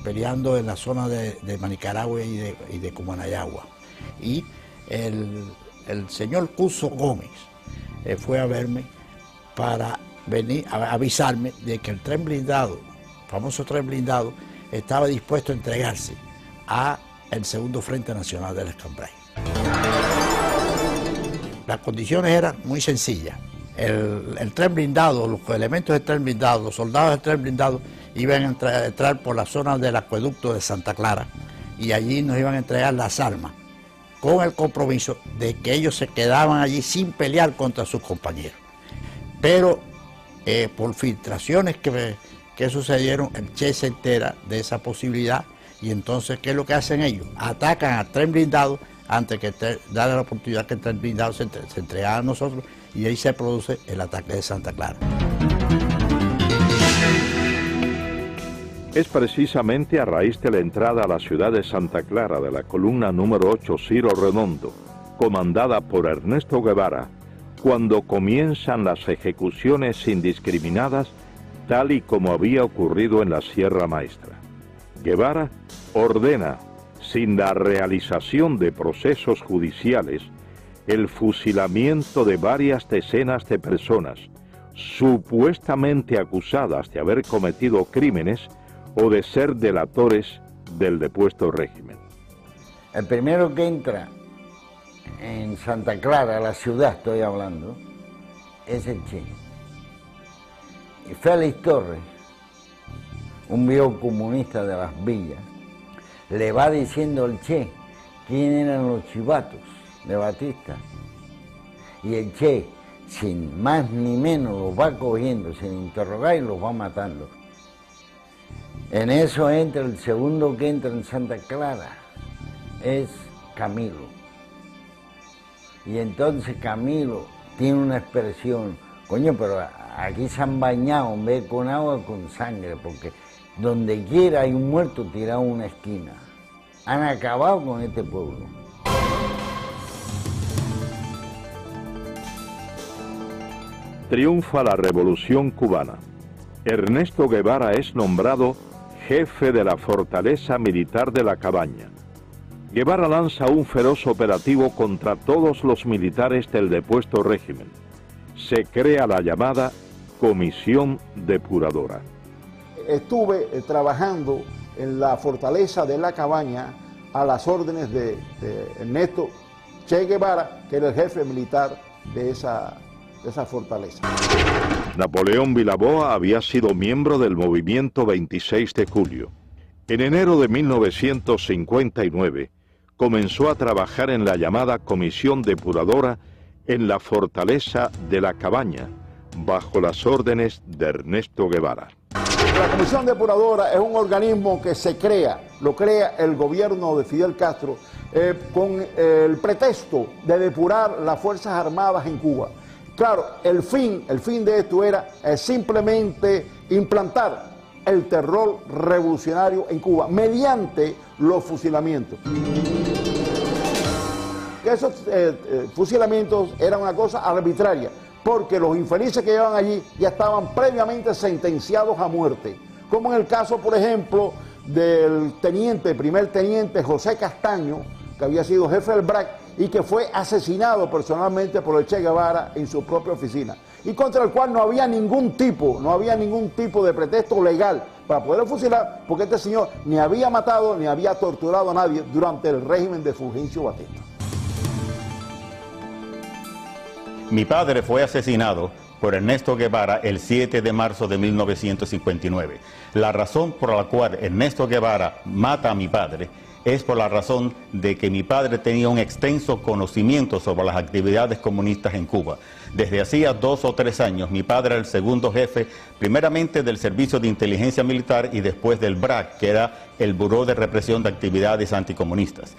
peleando en la zona de Manicaragua y de Cumanayagua. Y el señor Cuso Gómez fue a verme para venir a avisarme de que el tren blindado, el famoso tren blindado, estaba dispuesto a entregarse al Segundo Frente Nacional del Escambray. Las condiciones eran muy sencillas. El tren blindado, los elementos del tren blindado, los soldados del tren blindado iban a entrar por la zona del acueducto de Santa Clara y allí nos iban a entregar las armas con el compromiso de que ellos se quedaban allí sin pelear contra sus compañeros. Pero por filtraciones que sucedieron, el Che se entera de esa posibilidad y entonces, ¿qué es lo que hacen ellos? Atacan al tren blindado antes que darle la oportunidad que el tren blindado se entregara a nosotros y ahí se produce el ataque de Santa Clara. Es precisamente a raíz de la entrada a la ciudad de Santa Clara de la columna número 8 Ciro Redondo, comandada por Ernesto Guevara, cuando comienzan las ejecuciones indiscriminadas, tal y como había ocurrido en la Sierra Maestra. Guevara ordena sin la realización de procesos judiciales, el fusilamiento de varias decenas de personas supuestamente acusadas de haber cometido crímenes o de ser delatores del depuesto régimen. El primero que entra en Santa Clara, la ciudad estoy hablando, es el Che. Y Félix Torres, un viejo comunista de las villas, le va diciendo al Che quién eran los chivatos de Batista. Y el Che, sin más ni menos, los va cogiendo, sin interrogar, y los va matando. En eso entra el segundo que entra en Santa Clara, es Camilo. Y entonces Camilo tiene una expresión, coño, pero aquí se han bañado en vez con agua, con sangre, porque donde quiera hay un muerto tirado en una esquina. Han acabado con este pueblo. Triunfa la Revolución Cubana. Ernesto Guevara es nombrado jefe de la fortaleza militar de La Cabaña. Guevara lanza un feroz operativo contra todos los militares del depuesto régimen. Se crea la llamada Comisión Depuradora. Estuve trabajando en la fortaleza de La Cabaña a las órdenes de Ernesto Che Guevara, que era el jefe militar de esa fortaleza. Napoleón Vilaboa había sido miembro del movimiento 26 de julio. En enero de 1959 comenzó a trabajar en la llamada Comisión Depuradora en la fortaleza de La Cabaña, bajo las órdenes de Ernesto Guevara. La Comisión Depuradora es un organismo que se crea, lo crea el gobierno de Fidel Castro con el pretexto de depurar las Fuerzas Armadas en Cuba. Claro, el fin de esto era simplemente implantar el terror revolucionario en Cuba mediante los fusilamientos. Esos fusilamientos eran una cosa arbitraria, porque los infelices que llevaban allí ya estaban previamente sentenciados a muerte, como en el caso, por ejemplo, del primer teniente José Castaño, que había sido jefe del BRAC y que fue asesinado personalmente por el Che Guevara en su propia oficina, y contra el cual no había ningún tipo de pretexto legal para poder fusilar, porque este señor ni había matado ni había torturado a nadie durante el régimen de Fulgencio Batista. Mi padre fue asesinado por Ernesto Guevara el 7 de marzo de 1959. La razón por la cual Ernesto Guevara mata a mi padre es por la razón de que mi padre tenía un extenso conocimiento sobre las actividades comunistas en Cuba. Desde hacía 2 o 3 años, mi padre era el segundo jefe, primeramente del Servicio de Inteligencia Militar y después del BRAC, que era el Buró de Represión de Actividades Anticomunistas.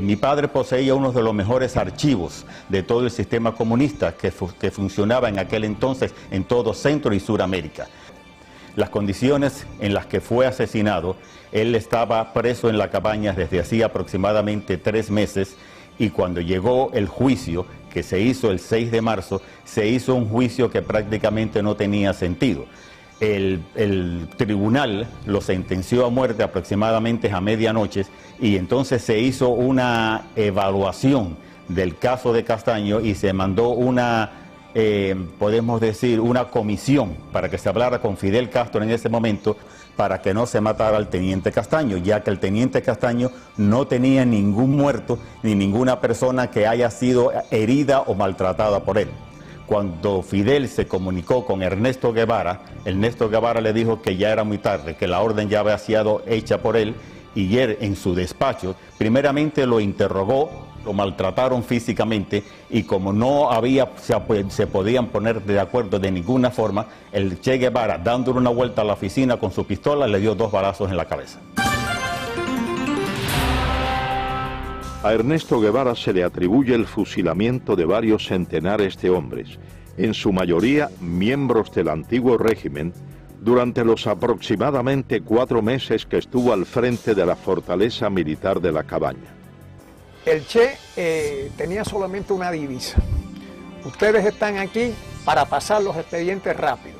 Mi padre poseía uno de los mejores archivos de todo el sistema comunista que funcionaba en aquel entonces en todo Centro y Suramérica. Las condiciones en las que fue asesinado, él estaba preso en La Cabaña desde hacía aproximadamente 3 meses, y cuando llegó el juicio, que se hizo el 6 de marzo, se hizo un juicio que prácticamente no tenía sentido. El tribunal lo sentenció a muerte aproximadamente a medianoche, y entonces se hizo una evaluación del caso de Castaño y se mandó una, podemos decir, una comisión para que se hablara con Fidel Castro en ese momento para que no se matara al teniente Castaño, ya que el teniente Castaño no tenía ningún muerto ni ninguna persona que haya sido herida o maltratada por él. Cuando Fidel se comunicó con Ernesto Guevara le dijo que ya era muy tarde, que la orden ya había sido hecha por él, y él en su despacho primeramente lo interrogó, lo maltrataron físicamente, y como no se podían poner de acuerdo de ninguna forma, el Che Guevara, dándole una vuelta a la oficina con su pistola, le dio 2 balazos en la cabeza. A Ernesto Guevara se le atribuye el fusilamiento de varios centenares de hombres, en su mayoría miembros del antiguo régimen, durante los aproximadamente 4 meses que estuvo al frente de la fortaleza militar de La Cabaña. El Che tenía solamente una divisa: ustedes están aquí para pasar los expedientes rápido.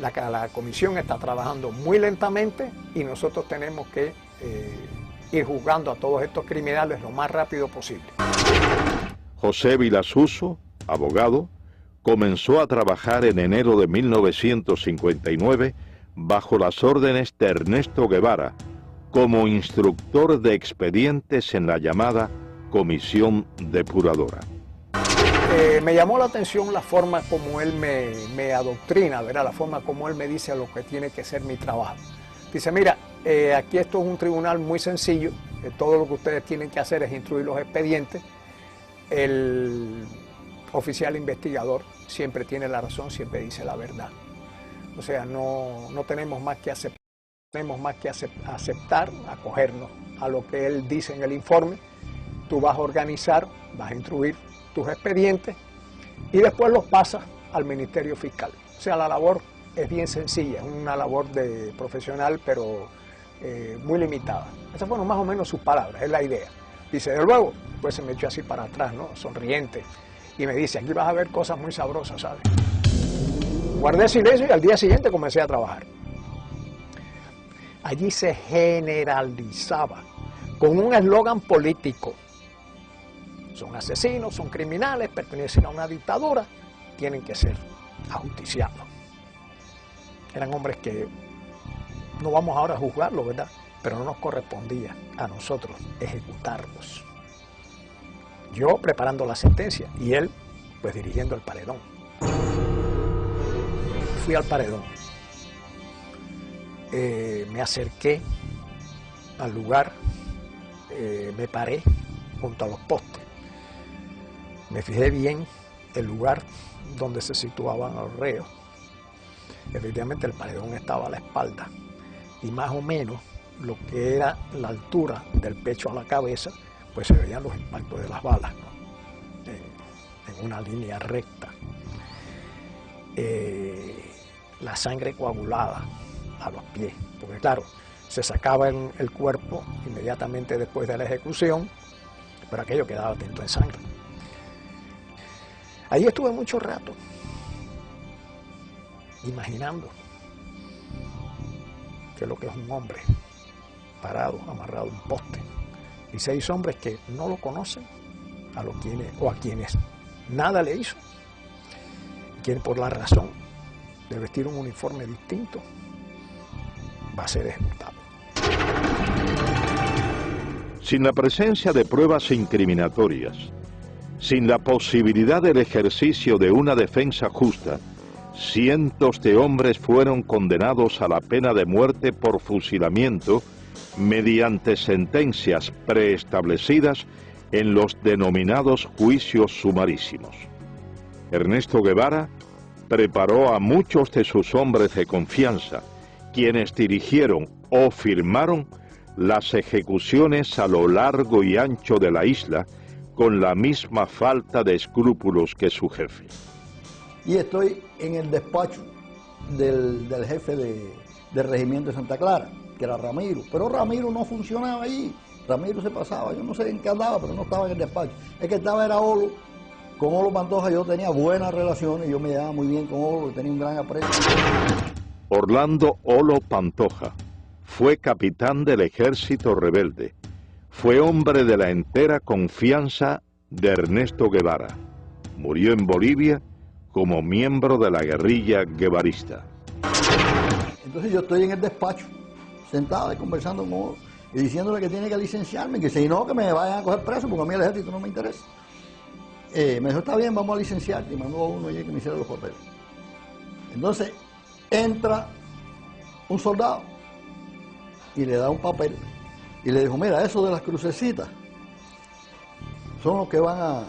La comisión está trabajando muy lentamente y nosotros tenemos que ir juzgando a todos estos criminales lo más rápido posible. José Vilasuso, abogado, comenzó a trabajar en enero de 1959 bajo las órdenes de Ernesto Guevara como instructor de expedientes en la llamada Comisión Depuradora. Me llamó la atención la forma como él me adoctrina, ¿verdad? La forma como él me dice lo que tiene que ser mi trabajo. Dice, mira, aquí esto es un tribunal muy sencillo, todo lo que ustedes tienen que hacer es instruir los expedientes. El oficial investigador siempre tiene la razón, siempre dice la verdad. O sea, no tenemos más que aceptar, acogernos a lo que él dice en el informe. Tú vas a organizar, vas a instruir tus expedientes y después los pasas al Ministerio Fiscal. O sea, la labor es bien sencilla, es una labor de profesional, pero muy limitada. Esas fueron más o menos sus palabras, es la idea. Dice, de luego, pues se me echó así para atrás, ¿no? Sonriente. Y me dice, aquí vas a ver cosas muy sabrosas, ¿sabes? Guardé silencio y al día siguiente comencé a trabajar. Allí se generalizaba con un eslogan político. Son asesinos, son criminales, pertenecen a una dictadura, tienen que ser ajusticiados. Eran hombres que no vamos ahora a juzgarlos, ¿verdad? Pero no nos correspondía a nosotros ejecutarlos. Yo preparando la sentencia y él pues dirigiendo el paredón. Fui al paredón. Me acerqué al lugar, me paré junto a los postes. Me fijé bien el lugar donde se situaban los reos. Efectivamente el paredón estaba a la espalda y más o menos lo que era la altura del pecho a la cabeza, pues se veían los impactos de las balas, ¿no? En una línea recta. La sangre coagulada a los pies, porque claro, se sacaba el cuerpo inmediatamente después de la ejecución, pero aquello quedaba tinto en sangre. Ahí estuve mucho rato, imaginando qué es lo que es un hombre parado, amarrado a un poste, y 6 hombres que no lo conocen, a quienes nada le hizo, y quien por la razón de vestir un uniforme distinto va a ser ejecutado. Sin la presencia de pruebas incriminatorias, sin la posibilidad del ejercicio de una defensa justa, cientos de hombres fueron condenados a la pena de muerte por fusilamiento mediante sentencias preestablecidas en los denominados juicios sumarísimos. Ernesto Guevara preparó a muchos de sus hombres de confianza, quienes dirigieron o firmaron las ejecuciones a lo largo y ancho de la isla con la misma falta de escrúpulos que su jefe. Y estoy en el despacho del jefe del regimiento de Santa Clara, que era Ramiro, pero Ramiro no funcionaba allí, Ramiro se pasaba, yo no sé en qué andaba, pero no estaba en el despacho. El que estaba era Olo, con Olo Pantoja yo tenía buenas relaciones, yo me llevaba muy bien con Olo, tenía un gran aprecio. Orlando Olo Pantoja fue capitán del ejército rebelde, fue hombre de la entera confianza de Ernesto Guevara, murió en Bolivia como miembro de la guerrilla guevarista. Entonces yo estoy en el despacho, sentado y conversando con Olo, y diciéndole que tiene que licenciarme, que si no, que me vayan a coger preso, porque a mí el ejército no me interesa. Me dijo, está bien, vamos a licenciarte, y mandó a uno allí que me hiciera los papeles. Entonces, entra un soldado y le da un papel, y le dijo, mira, eso de las crucecitas son los que van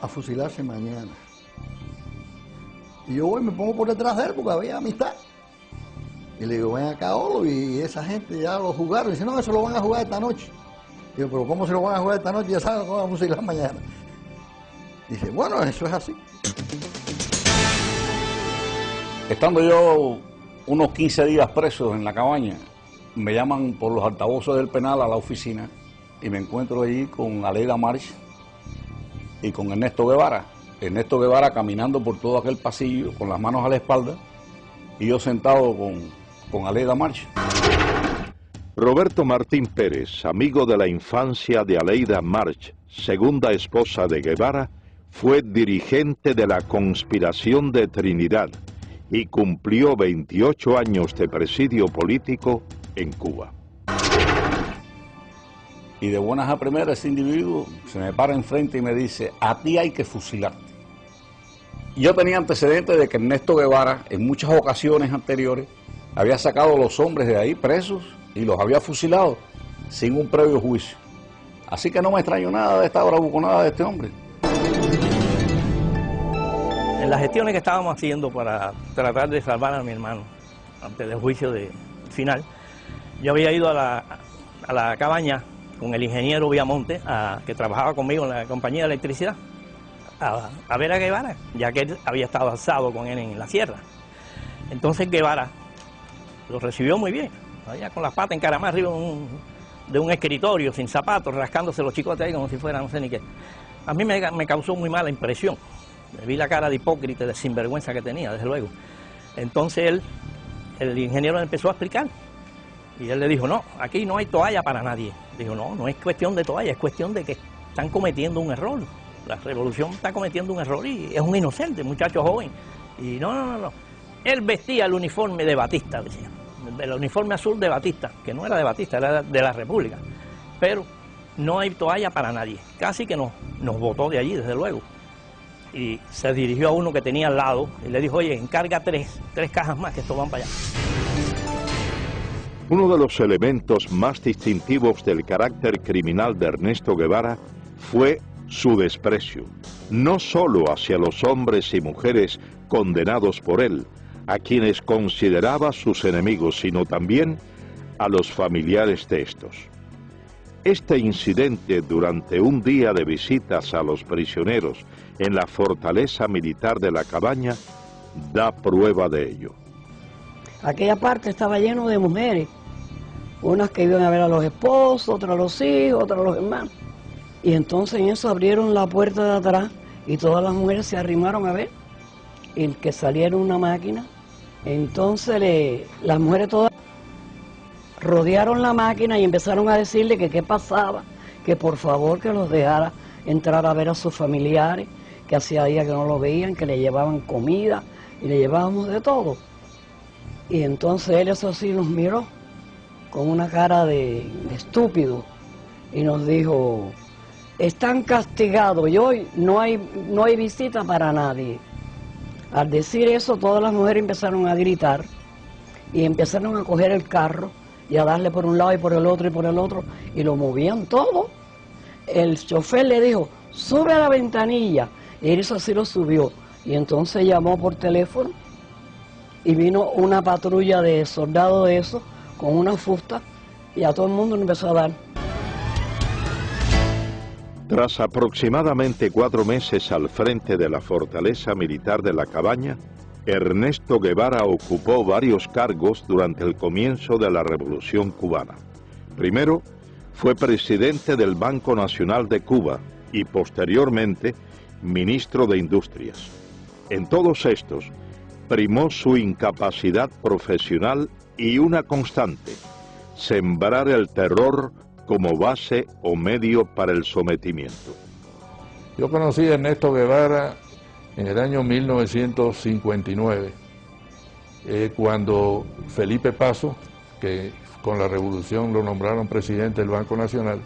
a fusilarse mañana. Y yo voy y me pongo por detrás de él, porque había amistad. Y le digo, ven acá, Olo, y esa gente ya lo jugaron. Y dice, no, eso lo van a jugar esta noche. Digo, pero ¿cómo se lo van a jugar esta noche? Ya saben cómo van a fusilar mañana. Dice, bueno, eso es así. Estando yo unos 15 días preso en la cabaña, me llaman por los altavoces del penal a la oficina y me encuentro allí con Aleida March y con Ernesto Guevara. Ernesto Guevara caminando por todo aquel pasillo con las manos a la espalda y yo sentado con Aleida March. Roberto Martín Pérez, amigo de la infancia de Aleida March, segunda esposa de Guevara, fue dirigente de la conspiración de Trinidad y cumplió 28 años de presidio político en Cuba. Y de buenas a primeras ese individuo se me para enfrente y me dice, a ti hay que fusilarte. Yo tenía antecedentes de que Ernesto Guevara en muchas ocasiones anteriores había sacado a los hombres de ahí presos y los había fusilado sin un previo juicio. Así que no me extraño nada de esta bravuconada de este hombre. En las gestiones que estábamos haciendo para tratar de salvar a mi hermano antes del juicio final, yo había ido a la cabaña con el ingeniero Viamonte, que trabajaba conmigo en la compañía de electricidad, a ver a Guevara, ya que él había estado asado con él en la sierra. Entonces Guevara lo recibió muy bien, allá con las patas encaramadas arriba de un escritorio, sin zapatos, rascándose los chicotes ahí como si fuera no sé ni qué. A mí me causó muy mala impresión. Vi la cara de hipócrita, de sinvergüenza que tenía, desde luego. Entonces el ingeniero le empezó a explicar. Y él le dijo, no, aquí no hay toalla para nadie. Dijo, no es cuestión de toalla, es cuestión de que están cometiendo un error. La revolución está cometiendo un error y es un inocente, muchacho joven. Y no. Él vestía el uniforme de Batista, decía. El uniforme azul de Batista, que no era de Batista, era de la República. Pero no hay toalla para nadie. Casi que nos botó de allí, desde luego. Y se dirigió a uno que tenía al lado y le dijo, oye, encarga tres cajas más que estos van para allá. Uno de los elementos más distintivos del carácter criminal de Ernesto Guevara fue su desprecio, no solo hacia los hombres y mujeres condenados por él, a quienes consideraba sus enemigos, sino también a los familiares de estos. Este incidente durante un día de visitas a los prisioneros en la fortaleza militar de la Cabaña da prueba de ello. Aquella parte estaba lleno de mujeres, unas que iban a ver a los esposos, otras a los hijos, otras a los hermanos. Y entonces en eso abrieron la puerta de atrás y todas las mujeres se arrimaron a ver y que saliera una máquina. Entonces las mujeres todas rodearon la máquina y empezaron a decirle que qué pasaba, que por favor que los dejara entrar a ver a sus familiares, que hacía días que no los veían, que le llevaban comida y le llevábamos de todo. Y entonces él eso sí nos miró con una cara de estúpido y nos dijo, están castigados y hoy no hay visita para nadie. Al decir eso todas las mujeres empezaron a gritar y empezaron a coger el carro y a darle por un lado y por el otro y por el otro y lo movían todo. El chofer le dijo, sube a la ventanilla y eso así lo subió y entonces llamó por teléfono y vino una patrulla de soldados de eso con una fusta y a todo el mundo empezó a dar. Tras aproximadamente 4 meses al frente de la fortaleza militar de la Cabaña, Ernesto Guevara ocupó varios cargos durante el comienzo de la Revolución Cubana. Primero, fue presidente del Banco Nacional de Cuba y posteriormente ministro de Industrias. En todos estos, primó su incapacidad profesional y una constante, sembrar el terror como base o medio para el sometimiento. Yo conocí a Ernesto Guevara en el año 1959, cuando Felipe Paso, que con la revolución lo nombraron presidente del Banco Nacional,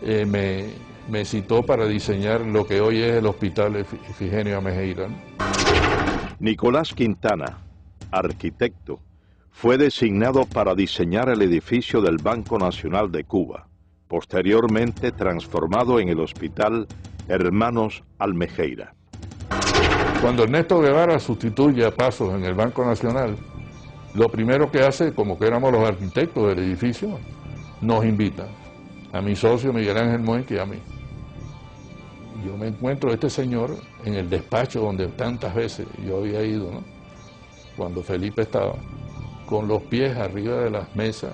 me citó para diseñar lo que hoy es el Hospital Efigenio Amejeira, ¿no? Nicolás Quintana, arquitecto, fue designado para diseñar el edificio del Banco Nacional de Cuba, posteriormente transformado en el Hospital Hermanos Almejeira. Cuando Ernesto Guevara sustituye a Pasos en el Banco Nacional, lo primero que hace, como que éramos los arquitectos del edificio, nos invita a mi socio Miguel Ángel Moenque y a mí. Yo me encuentro a este señor en el despacho donde tantas veces yo había ido, ¿no? Cuando Felipe estaba, con los pies arriba de las mesas,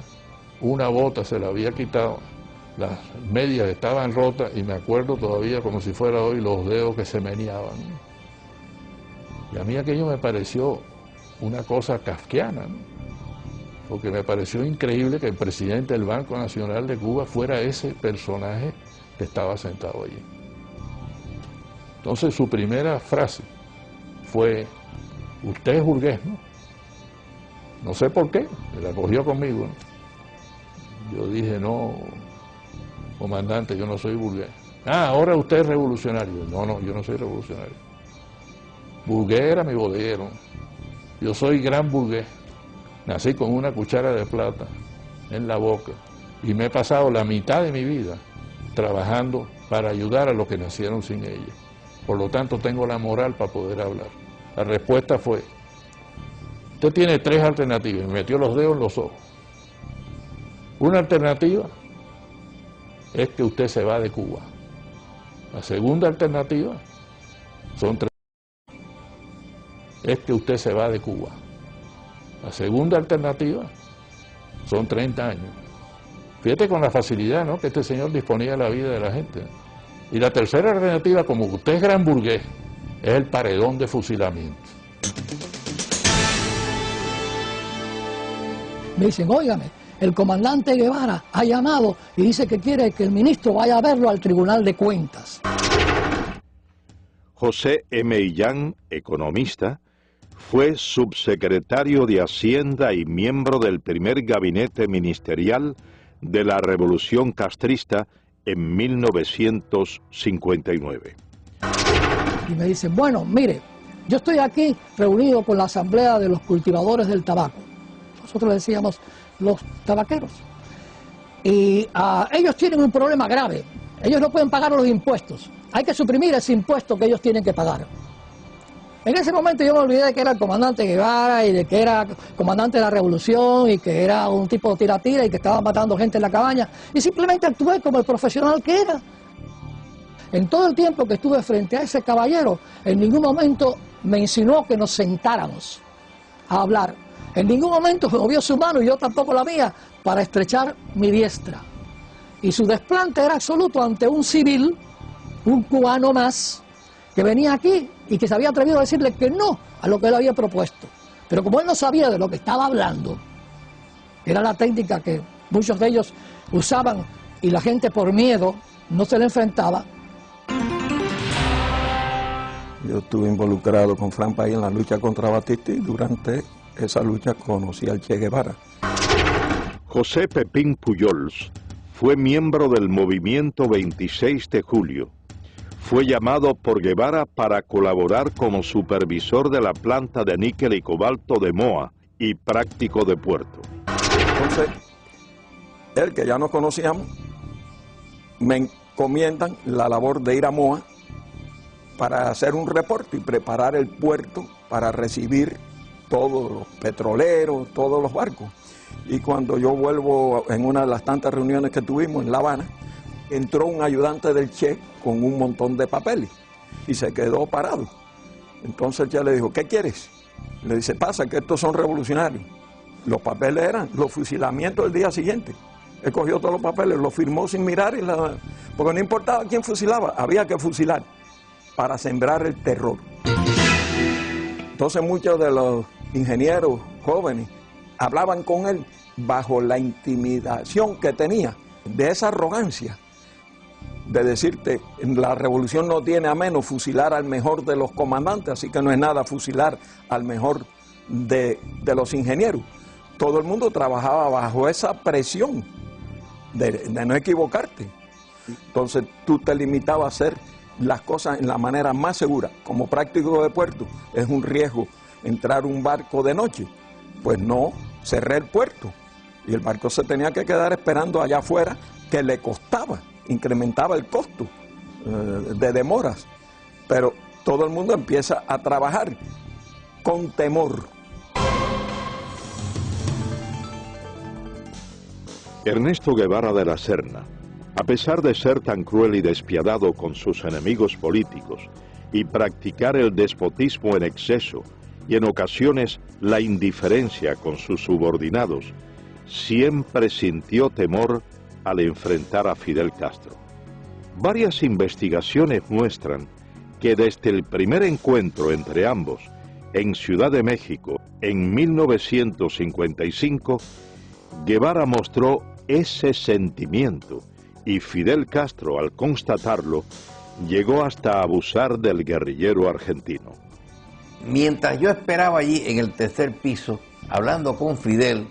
una bota se la había quitado, las medias estaban rotas y me acuerdo todavía como si fuera hoy los dedos que se meneaban, ¿no? Y a mí aquello me pareció una cosa kafkiana, ¿no? porque me pareció increíble que el presidente del Banco Nacional de Cuba fuera ese personaje que estaba sentado allí. Entonces su primera frase fue: usted es burgués, ¿no? No sé por qué, me la cogió conmigo, ¿no? Yo dije: no, comandante, yo no soy burgués. Ah, ahora usted es revolucionario. No, yo no soy revolucionario. Burgués era mi bodeguero. Yo soy gran burgués. Nací con una cuchara de plata en la boca y me he pasado la mitad de mi vida trabajando para ayudar a los que nacieron sin ella. Por lo tanto, tengo la moral para poder hablar. La respuesta fue: usted tiene 3 alternativas. Me metió los dedos en los ojos. Una alternativa es que usted se va de Cuba. La segunda alternativa son 3. Es que usted se va de Cuba. La segunda alternativa son 30 años. Fíjate con la facilidad, ¿no?, que este señor disponía de la vida de la gente. Y la tercera alternativa, como usted es gran burgués, es el paredón de fusilamiento. Me dicen: óigame, el comandante Guevara ha llamado y dice que quiere que el ministro vaya a verlo al Tribunal de Cuentas. José M. Illán, economista, fue subsecretario de Hacienda y miembro del primer gabinete ministerial de la Revolución Castrista en 1959. Y me dicen: bueno, mire, yo estoy aquí reunido con la Asamblea de los Cultivadores del Tabaco. Nosotros le decíamos los tabaqueros. Y ellos tienen un problema grave. Ellos no pueden pagar los impuestos. Hay que suprimir ese impuesto que ellos tienen que pagar. En ese momento yo me olvidé de que era el comandante Guevara y de que era comandante de la revolución y que era un tipo de tira-tira y que estaba matando gente en la cabaña, y simplemente actué como el profesional que era. En todo el tiempo que estuve frente a ese caballero, en ningún momento me insinuó que nos sentáramos a hablar. En ningún momento movió su mano y yo tampoco la mía para estrechar mi diestra. Y su desplante era absoluto ante un civil, un cubano más, que venía aquí y que se había atrevido a decirle que no a lo que él había propuesto. Pero como él no sabía de lo que estaba hablando, era la técnica que muchos de ellos usaban y la gente por miedo no se le enfrentaba. Yo estuve involucrado con Fran País en la lucha contra Batista y durante esa lucha conocí al Che Guevara. José Pepín Pujols fue miembro del movimiento 26 de julio. Fue llamado por Guevara para colaborar como supervisor de la planta de níquel y cobalto de Moa y práctico de puerto. Entonces, él, que ya nos conocíamos, me encomiendan la labor de ir a Moa para hacer un reporte y preparar el puerto para recibir todos los petroleros, todos los barcos. Y cuando yo vuelvo en una de las tantas reuniones que tuvimos en La Habana, entró un ayudante del Che con un montón de papeles y se quedó parado. Entonces el Che le dijo: ¿qué quieres? Le dice: pasa que estos son revolucionarios. Los papeles eran los fusilamientos del día siguiente. Él cogió todos los papeles, los firmó sin mirar, porque no importaba quién fusilaba, había que fusilar para sembrar el terror. Entonces muchos de los ingenieros jóvenes hablaban con él bajo la intimidación que tenía, de esa arrogancia, de decirte: la revolución no tiene a menos fusilar al mejor de los comandantes, así que no es nada fusilar al mejor de los ingenieros. Todo el mundo trabajaba bajo esa presión de no equivocarte. Entonces tú te limitabas a hacer las cosas en la manera más segura. Como práctico de puerto, es un riesgo entrar un barco de noche. Pues no, cerré el puerto y el barco se tenía que quedar esperando allá afuera, que le costaba, incrementaba el costo de demoras. Pero todo el mundo empieza a trabajar con temor. Ernesto Guevara de la Serna, a pesar de ser tan cruel y despiadado con sus enemigos políticos y practicar el despotismo en exceso y en ocasiones la indiferencia con sus subordinados, siempre sintió temor al enfrentar a Fidel Castro. Varias investigaciones muestran que desde el primer encuentro entre ambos, en Ciudad de México, en 1955, Guevara mostró ese sentimiento y Fidel Castro, al constatarlo, llegó hasta abusar del guerrillero argentino. Mientras yo esperaba allí en el tercer piso, hablando con Fidel,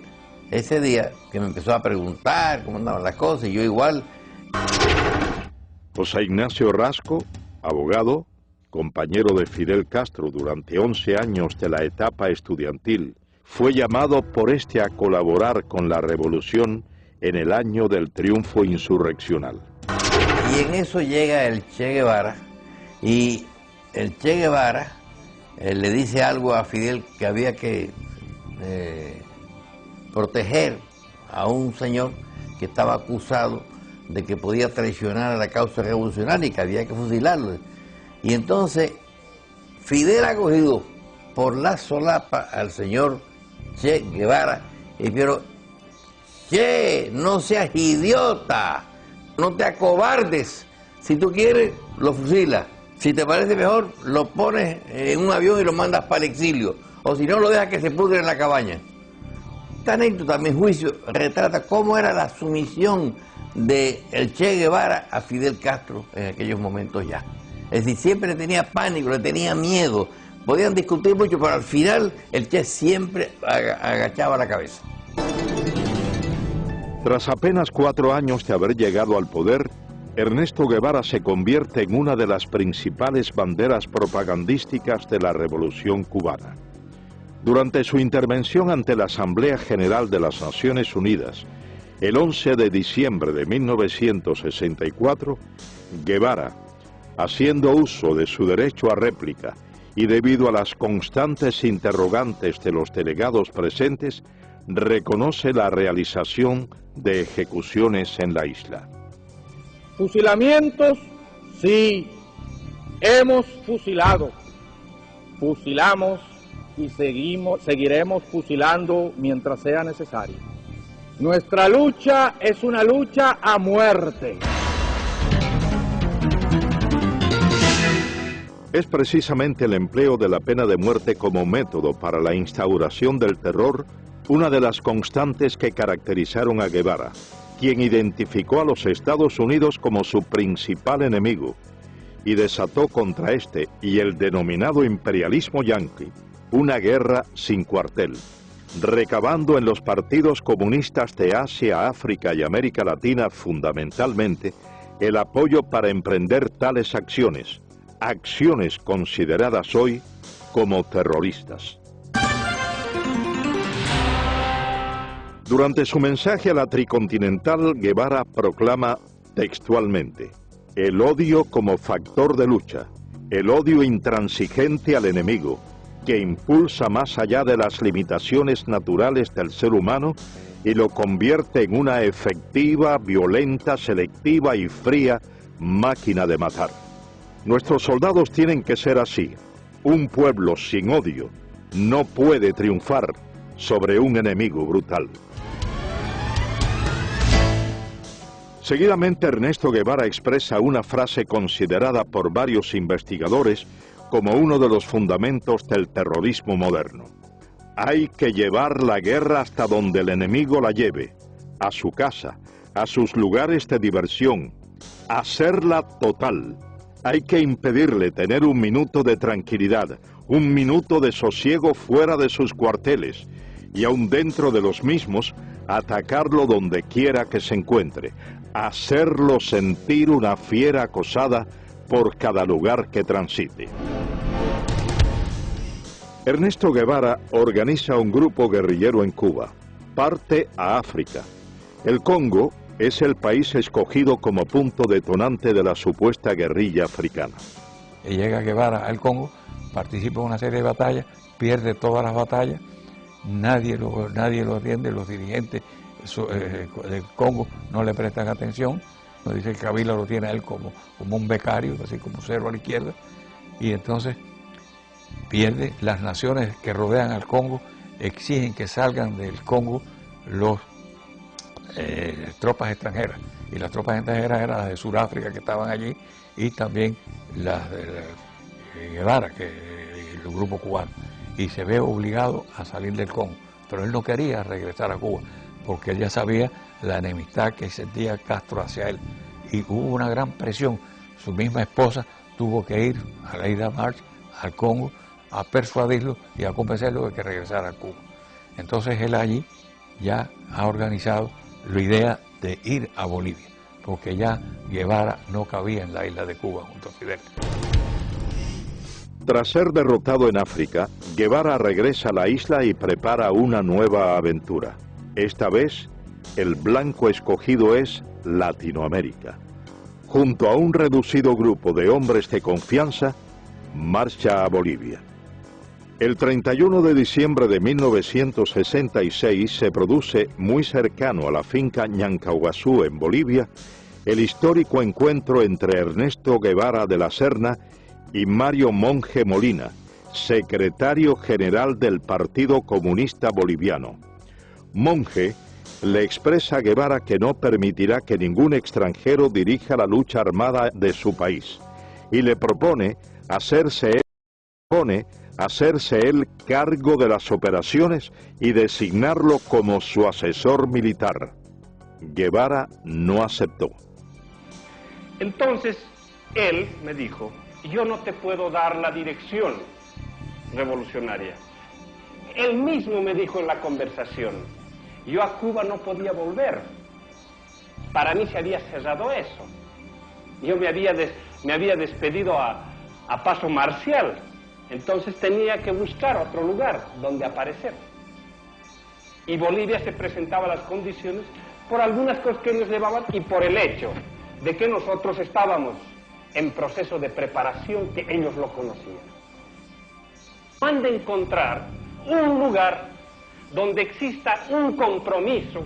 ese día que me empezó a preguntar cómo andaban las cosas, y yo igual. José Ignacio Rasco, abogado, compañero de Fidel Castro durante 11 años de la etapa estudiantil, fue llamado por este a colaborar con la revolución en el año del triunfo insurreccional. Y en eso llega el Che Guevara, y el Che Guevara le dice algo a Fidel que había que proteger a un señor que estaba acusado de que podía traicionar a la causa revolucionaria y que había que fusilarlo. Y entonces Fidel ha cogido por la solapa al señor Che Guevara y pero Che, no seas idiota, no te acobardes, si tú quieres lo fusilas, si te parece mejor lo pones en un avión y lo mandas para el exilio, o si no lo dejas que se pudre en la cabaña. Esta anécdota, a mi juicio, retrata cómo era la sumisión de el Che Guevara a Fidel Castro en aquellos momentos ya. Es decir, siempre le tenía pánico, le tenía miedo. Podían discutir mucho, pero al final el Che siempre agachaba la cabeza. Tras apenas 4 años de haber llegado al poder, Ernesto Guevara se convierte en una de las principales banderas propagandísticas de la Revolución cubana. Durante su intervención ante la Asamblea General de las Naciones Unidas, el 11 de diciembre de 1964, Guevara, haciendo uso de su derecho a réplica y debido a las constantes interrogantes de los delegados presentes, reconoce la realización de ejecuciones en la isla. Fusilamientos, sí, hemos fusilado, fusilamos y seguiremos fusilando mientras sea necesario. Nuestra lucha es una lucha a muerte. Es precisamente el empleo de la pena de muerte como método para la instauración del terror una de las constantes que caracterizaron a Guevara, quien identificó a los Estados Unidos como su principal enemigo y desató contra este y el denominado imperialismo yanqui una guerra sin cuartel, recabando en los partidos comunistas de Asia, África y América Latina fundamentalmente el apoyo para emprender tales acciones, acciones consideradas hoy como terroristas. Durante su mensaje a la Tricontinental, Guevara proclama textualmente: el odio como factor de lucha, el odio intransigente al enemigo, que impulsa más allá de las limitaciones naturales del ser humano y lo convierte en una efectiva, violenta, selectiva y fría máquina de matar. Nuestros soldados tienen que ser así. Un pueblo sin odio no puede triunfar sobre un enemigo brutal. Seguidamente, Ernesto Guevara expresa una frase considerada por varios investigadores como uno de los fundamentos del terrorismo moderno. Hay que llevar la guerra hasta donde el enemigo la lleve, a su casa, a sus lugares de diversión, hacerla total. Hay que impedirle tener un minuto de tranquilidad, un minuto de sosiego fuera de sus cuarteles, y aun dentro de los mismos, atacarlo donde quiera que se encuentre, hacerlo sentir una fiera acosada por cada lugar que transite. Ernesto Guevara organiza un grupo guerrillero en Cuba, parte a África. El Congo es el país escogido como punto detonante de la supuesta guerrilla africana. Y llega Guevara al Congo, participa en una serie de batallas, pierde todas las batallas, nadie lo atiende, los dirigentes del Congo no le prestan atención, nos dice que Kabila lo tiene a él como un becario, así como cero a la izquierda, y entonces pierde. Las naciones que rodean al Congo exigen que salgan del Congo los tropas extranjeras, y las tropas extranjeras eran las de Sudáfrica que estaban allí, y también las de Guevara, el grupo cubano. y se ve obligado a salir del Congo. Pero él no quería regresar a Cuba, porque él ya sabía la enemistad que sentía Castro hacia él. Y hubo una gran presión. Su misma esposa tuvo que ir a Aleida March, al Congo, a persuadirlo y a convencerlo de que regresara a Cuba. Entonces él allí ya ha organizado la idea de ir a Bolivia, porque ya Guevara no cabía en la isla de Cuba junto a Fidel. Tras ser derrotado en África, Guevara regresa a la isla y prepara una nueva aventura. Esta vez, el blanco escogido es Latinoamérica. Junto a un reducido grupo de hombres de confianza, marcha a Bolivia. El 31 de diciembre de 1966 se produce muy cercano a la finca Ñancauazú en Bolivia el histórico encuentro entre Ernesto Guevara de la Serna y Mario Monge Molina, secretario general del Partido Comunista Boliviano. Monge le expresa a Guevara que no permitirá que ningún extranjero dirija la lucha armada de su país y le propone hacerse él cargo de las operaciones y designarlo como su asesor militar. Guevara no aceptó. Entonces, él me dijo, yo no te puedo dar la dirección revolucionaria. Él mismo me dijo en la conversación, yo a Cuba no podía volver. Para mí se había cerrado eso. Yo me había despedido a paso marcial. Entonces tenía que buscar otro lugar donde aparecer. Y Bolivia se presentaba las condiciones por algunas cosas que ellos llevaban y por el hecho de que nosotros estábamos en proceso de preparación que ellos lo conocían. Han de encontrar un lugar donde exista un compromiso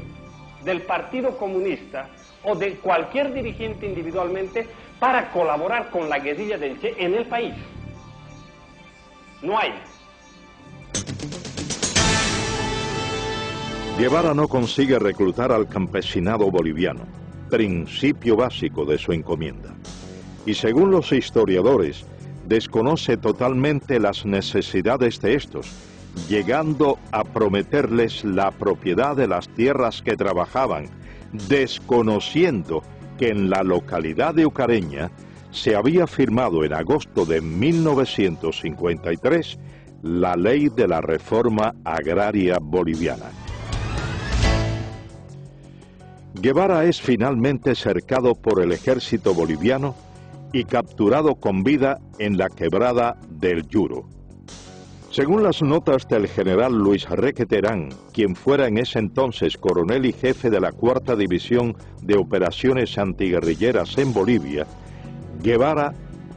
del Partido Comunista o de cualquier dirigente individualmente para colaborar con la guerrilla del Che en el país. No hay. Guevara no consigue reclutar al campesinado boliviano, principio básico de su encomienda. Y según los historiadores, desconoce totalmente las necesidades de estos, llegando a prometerles la propiedad de las tierras que trabajaban, desconociendo que en la localidad de Ucareña se había firmado en agosto de 1953 la ley de la reforma agraria boliviana. Guevara es finalmente cercado por el ejército boliviano y capturado con vida en la quebrada del Yuro. Según las notas del general Luis Requeterán, quien fuera en ese entonces coronel y jefe de la 4ª División de Operaciones Antiguerrilleras en Bolivia, Guevara,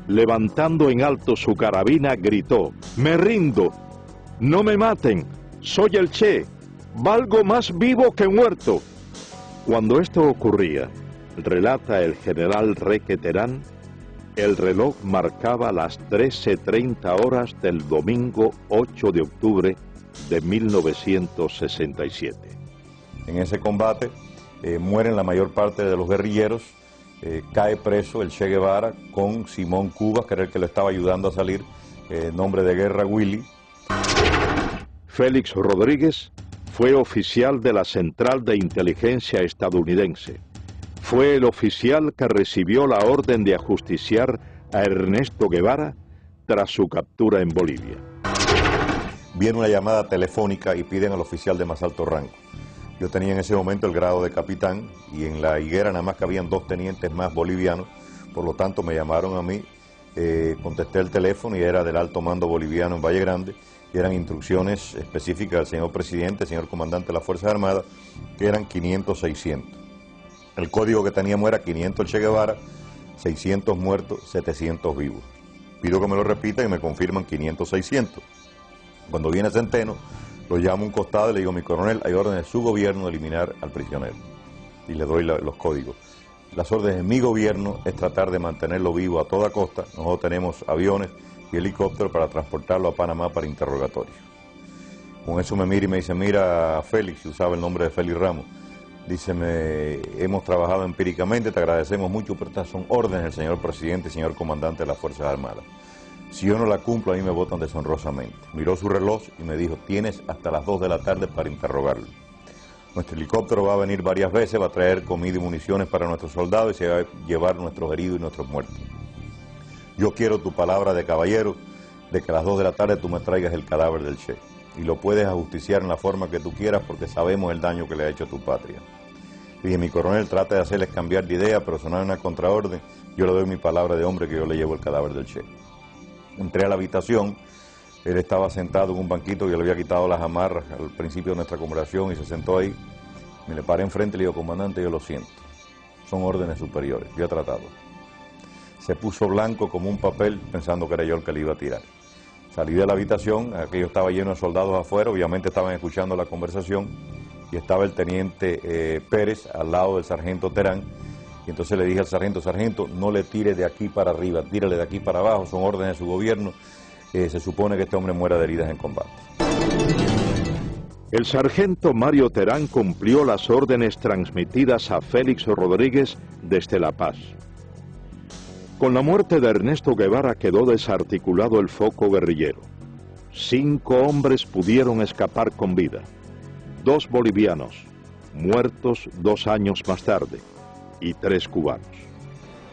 levantando en alto su carabina, gritó: «Me rindo, no me maten, soy el Che, valgo más vivo que muerto». Cuando esto ocurría, relata el general Requeterán, el reloj marcaba las 13:30 horas del domingo 8 de octubre de 1967. En ese combate mueren la mayor parte de los guerrilleros, cae preso el Che Guevara con Simón Cubas, que era el que lo estaba ayudando a salir, nombre de guerra Willy. Félix Rodríguez fue oficial de la Central de Inteligencia estadounidense. Fue el oficial que recibió la orden de ajusticiar a Ernesto Guevara tras su captura en Bolivia. Viene una llamada telefónica y piden al oficial de más alto rango. Yo tenía en ese momento el grado de capitán y en la higuera nada más que habían 2 tenientes más bolivianos, por lo tanto me llamaron a mí, contesté el teléfono y era del alto mando boliviano en Valle Grande, y eran instrucciones específicas del señor presidente, señor comandante de las Fuerzas Armadas, que eran 500-600. El código que teníamos era 500 el Che Guevara, 600 muertos, 700 vivos. Pido que me lo repitan y me confirman 500-600. Cuando viene Centeno, lo llamo a un costado y le digo: mi coronel, hay órdenes de su gobierno de eliminar al prisionero. Y le doy los códigos. Las órdenes de mi gobierno es tratar de mantenerlo vivo a toda costa. Nosotros tenemos aviones y helicópteros para transportarlo a Panamá para interrogatorio. Con eso me mira y me dice: mira, Félix, y usaba el nombre de Félix Ramos, dice: hemos trabajado empíricamente, te agradecemos mucho, pero estas son órdenes del señor presidente y señor comandante de las Fuerzas Armadas. Si yo no la cumplo, a mí me votan deshonrosamente. Miró su reloj y me dijo, tienes hasta las 2 de la tarde para interrogarlo. Nuestro helicóptero va a venir varias veces, va a traer comida y municiones para nuestros soldados y se va a llevar nuestros heridos y nuestros muertos. Yo quiero tu palabra de caballero de que a las 2 de la tarde tú me traigas el cadáver del Che. Y lo puedes ajusticiar en la forma que tú quieras porque sabemos el daño que le ha hecho a tu patria. Y dije, mi coronel, trata de hacerles cambiar de idea, pero sonar una contraorden. Yo le doy mi palabra de hombre que yo le llevo el cadáver del Che. Entré a la habitación, él estaba sentado en un banquito, yo le había quitado las amarras al principio de nuestra conversación y se sentó ahí. Me le paré enfrente y le digo, comandante, yo lo siento, son órdenes superiores, yo he tratado. Se puso blanco como un papel pensando que era yo el que le iba a tirar. Salí de la habitación, aquello estaba lleno de soldados afuera, obviamente estaban escuchando la conversación y estaba el teniente Pérez al lado del sargento Terán. Y entonces le dije al sargento, sargento, no le tire de aquí para arriba, tírale de aquí para abajo, son órdenes de su gobierno, se supone que este hombre muera de heridas en combate. El sargento Mario Terán cumplió las órdenes transmitidas a Félix Rodríguez desde La Paz. Con la muerte de Ernesto Guevara quedó desarticulado el foco guerrillero. 5 hombres pudieron escapar con vida. 2 bolivianos, muertos 2 años más tarde, y 3 cubanos.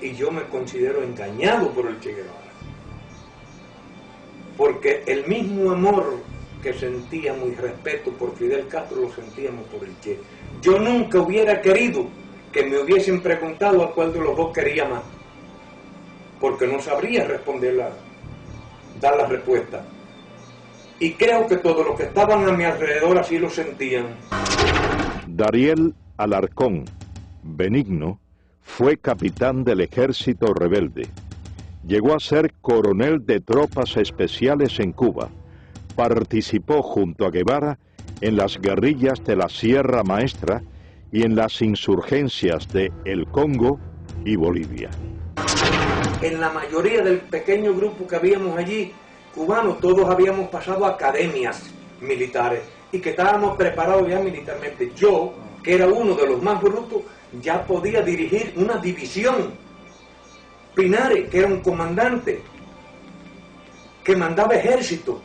Y yo me considero engañado por el Che Guevara, porque el mismo amor que sentíamos y respeto por Fidel Castro lo sentíamos por el Che. Yo nunca hubiera querido que me hubiesen preguntado a cuál de los dos quería más, porque no sabría dar la respuesta. Y creo que todos los que estaban a mi alrededor así lo sentían. Dariel Alarcón Benigno fue capitán del ejército rebelde. Llegó a ser coronel de tropas especiales en Cuba. Participó junto a Guevara en las guerrillas de la Sierra Maestra y en las insurgencias de El Congo y Bolivia. En la mayoría del pequeño grupo que habíamos allí, cubanos, todos habíamos pasado academias militares y que estábamos preparados ya militarmente. Yo, que era uno de los más brutos, ya podía dirigir una división. Pinares, que era un comandante, que mandaba ejército.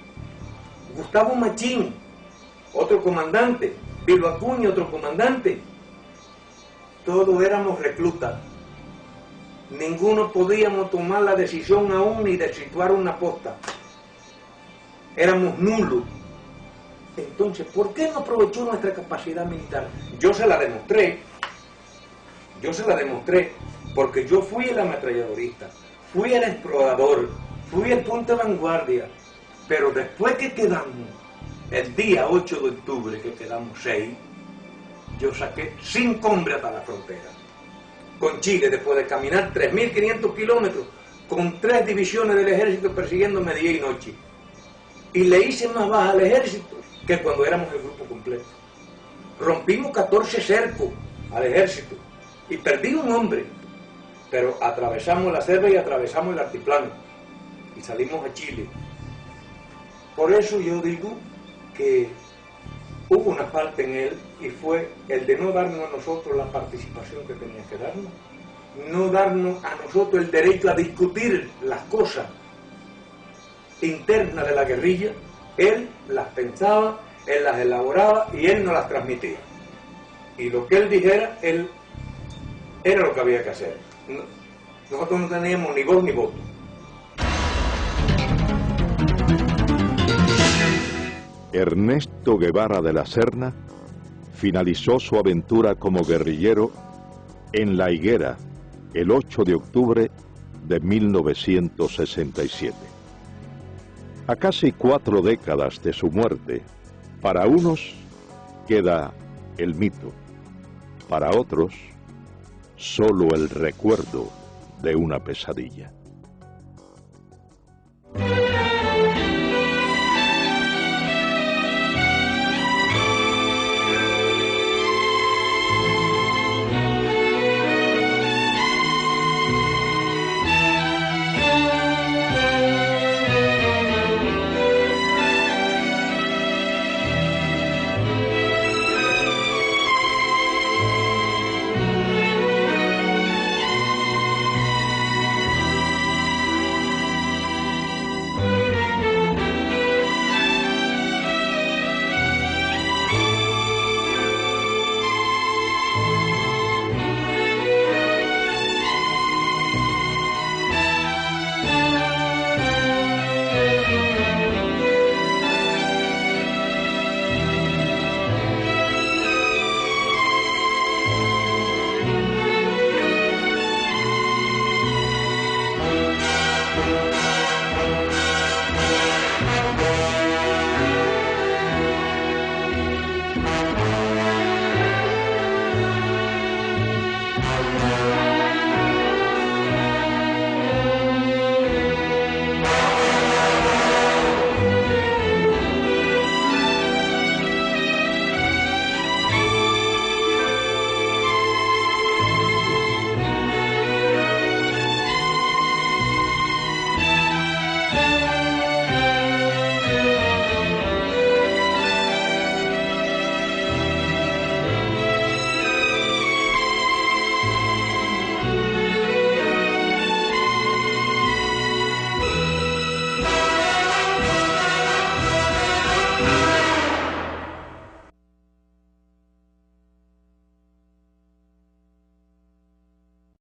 Gustavo Machín, otro comandante. Bilbo Acuña, otro comandante. Todos éramos reclutas. Ninguno podíamos tomar la decisión aún ni de situar una posta. Éramos nulos. Entonces, ¿por qué no aprovechó nuestra capacidad militar? Yo se la demostré. Porque yo fui el ametralladorista, fui el explorador, fui el punto de vanguardia. Pero después que quedamos, el día 8 de octubre, que quedamos 6, yo saqué 5 hombres hasta la frontera. Con Chile, después de caminar 3.500 kilómetros, con 3 divisiones del ejército persiguiéndome día y noche. Y le hice más baja al ejército que cuando éramos el grupo completo. Rompimos 14 cercos al ejército y perdí un hombre, pero atravesamos la selva y atravesamos el altiplano y salimos a Chile. Por eso yo digo que hubo una falta en él y fue el de no darnos a nosotros la participación que tenía que darnos, no darnos a nosotros el derecho a discutir las cosas internas de la guerrilla. Él las pensaba, él las elaboraba y él nos las transmitía. Y lo que él dijera, él era lo que había que hacer. Nosotros no teníamos ni voz ni voto. Ernesto Guevara de la Serna finalizó su aventura como guerrillero en La Higuera el 8 de octubre de 1967. A casi 4 décadas de su muerte, para unos queda el mito, para otros solo el recuerdo de una pesadilla.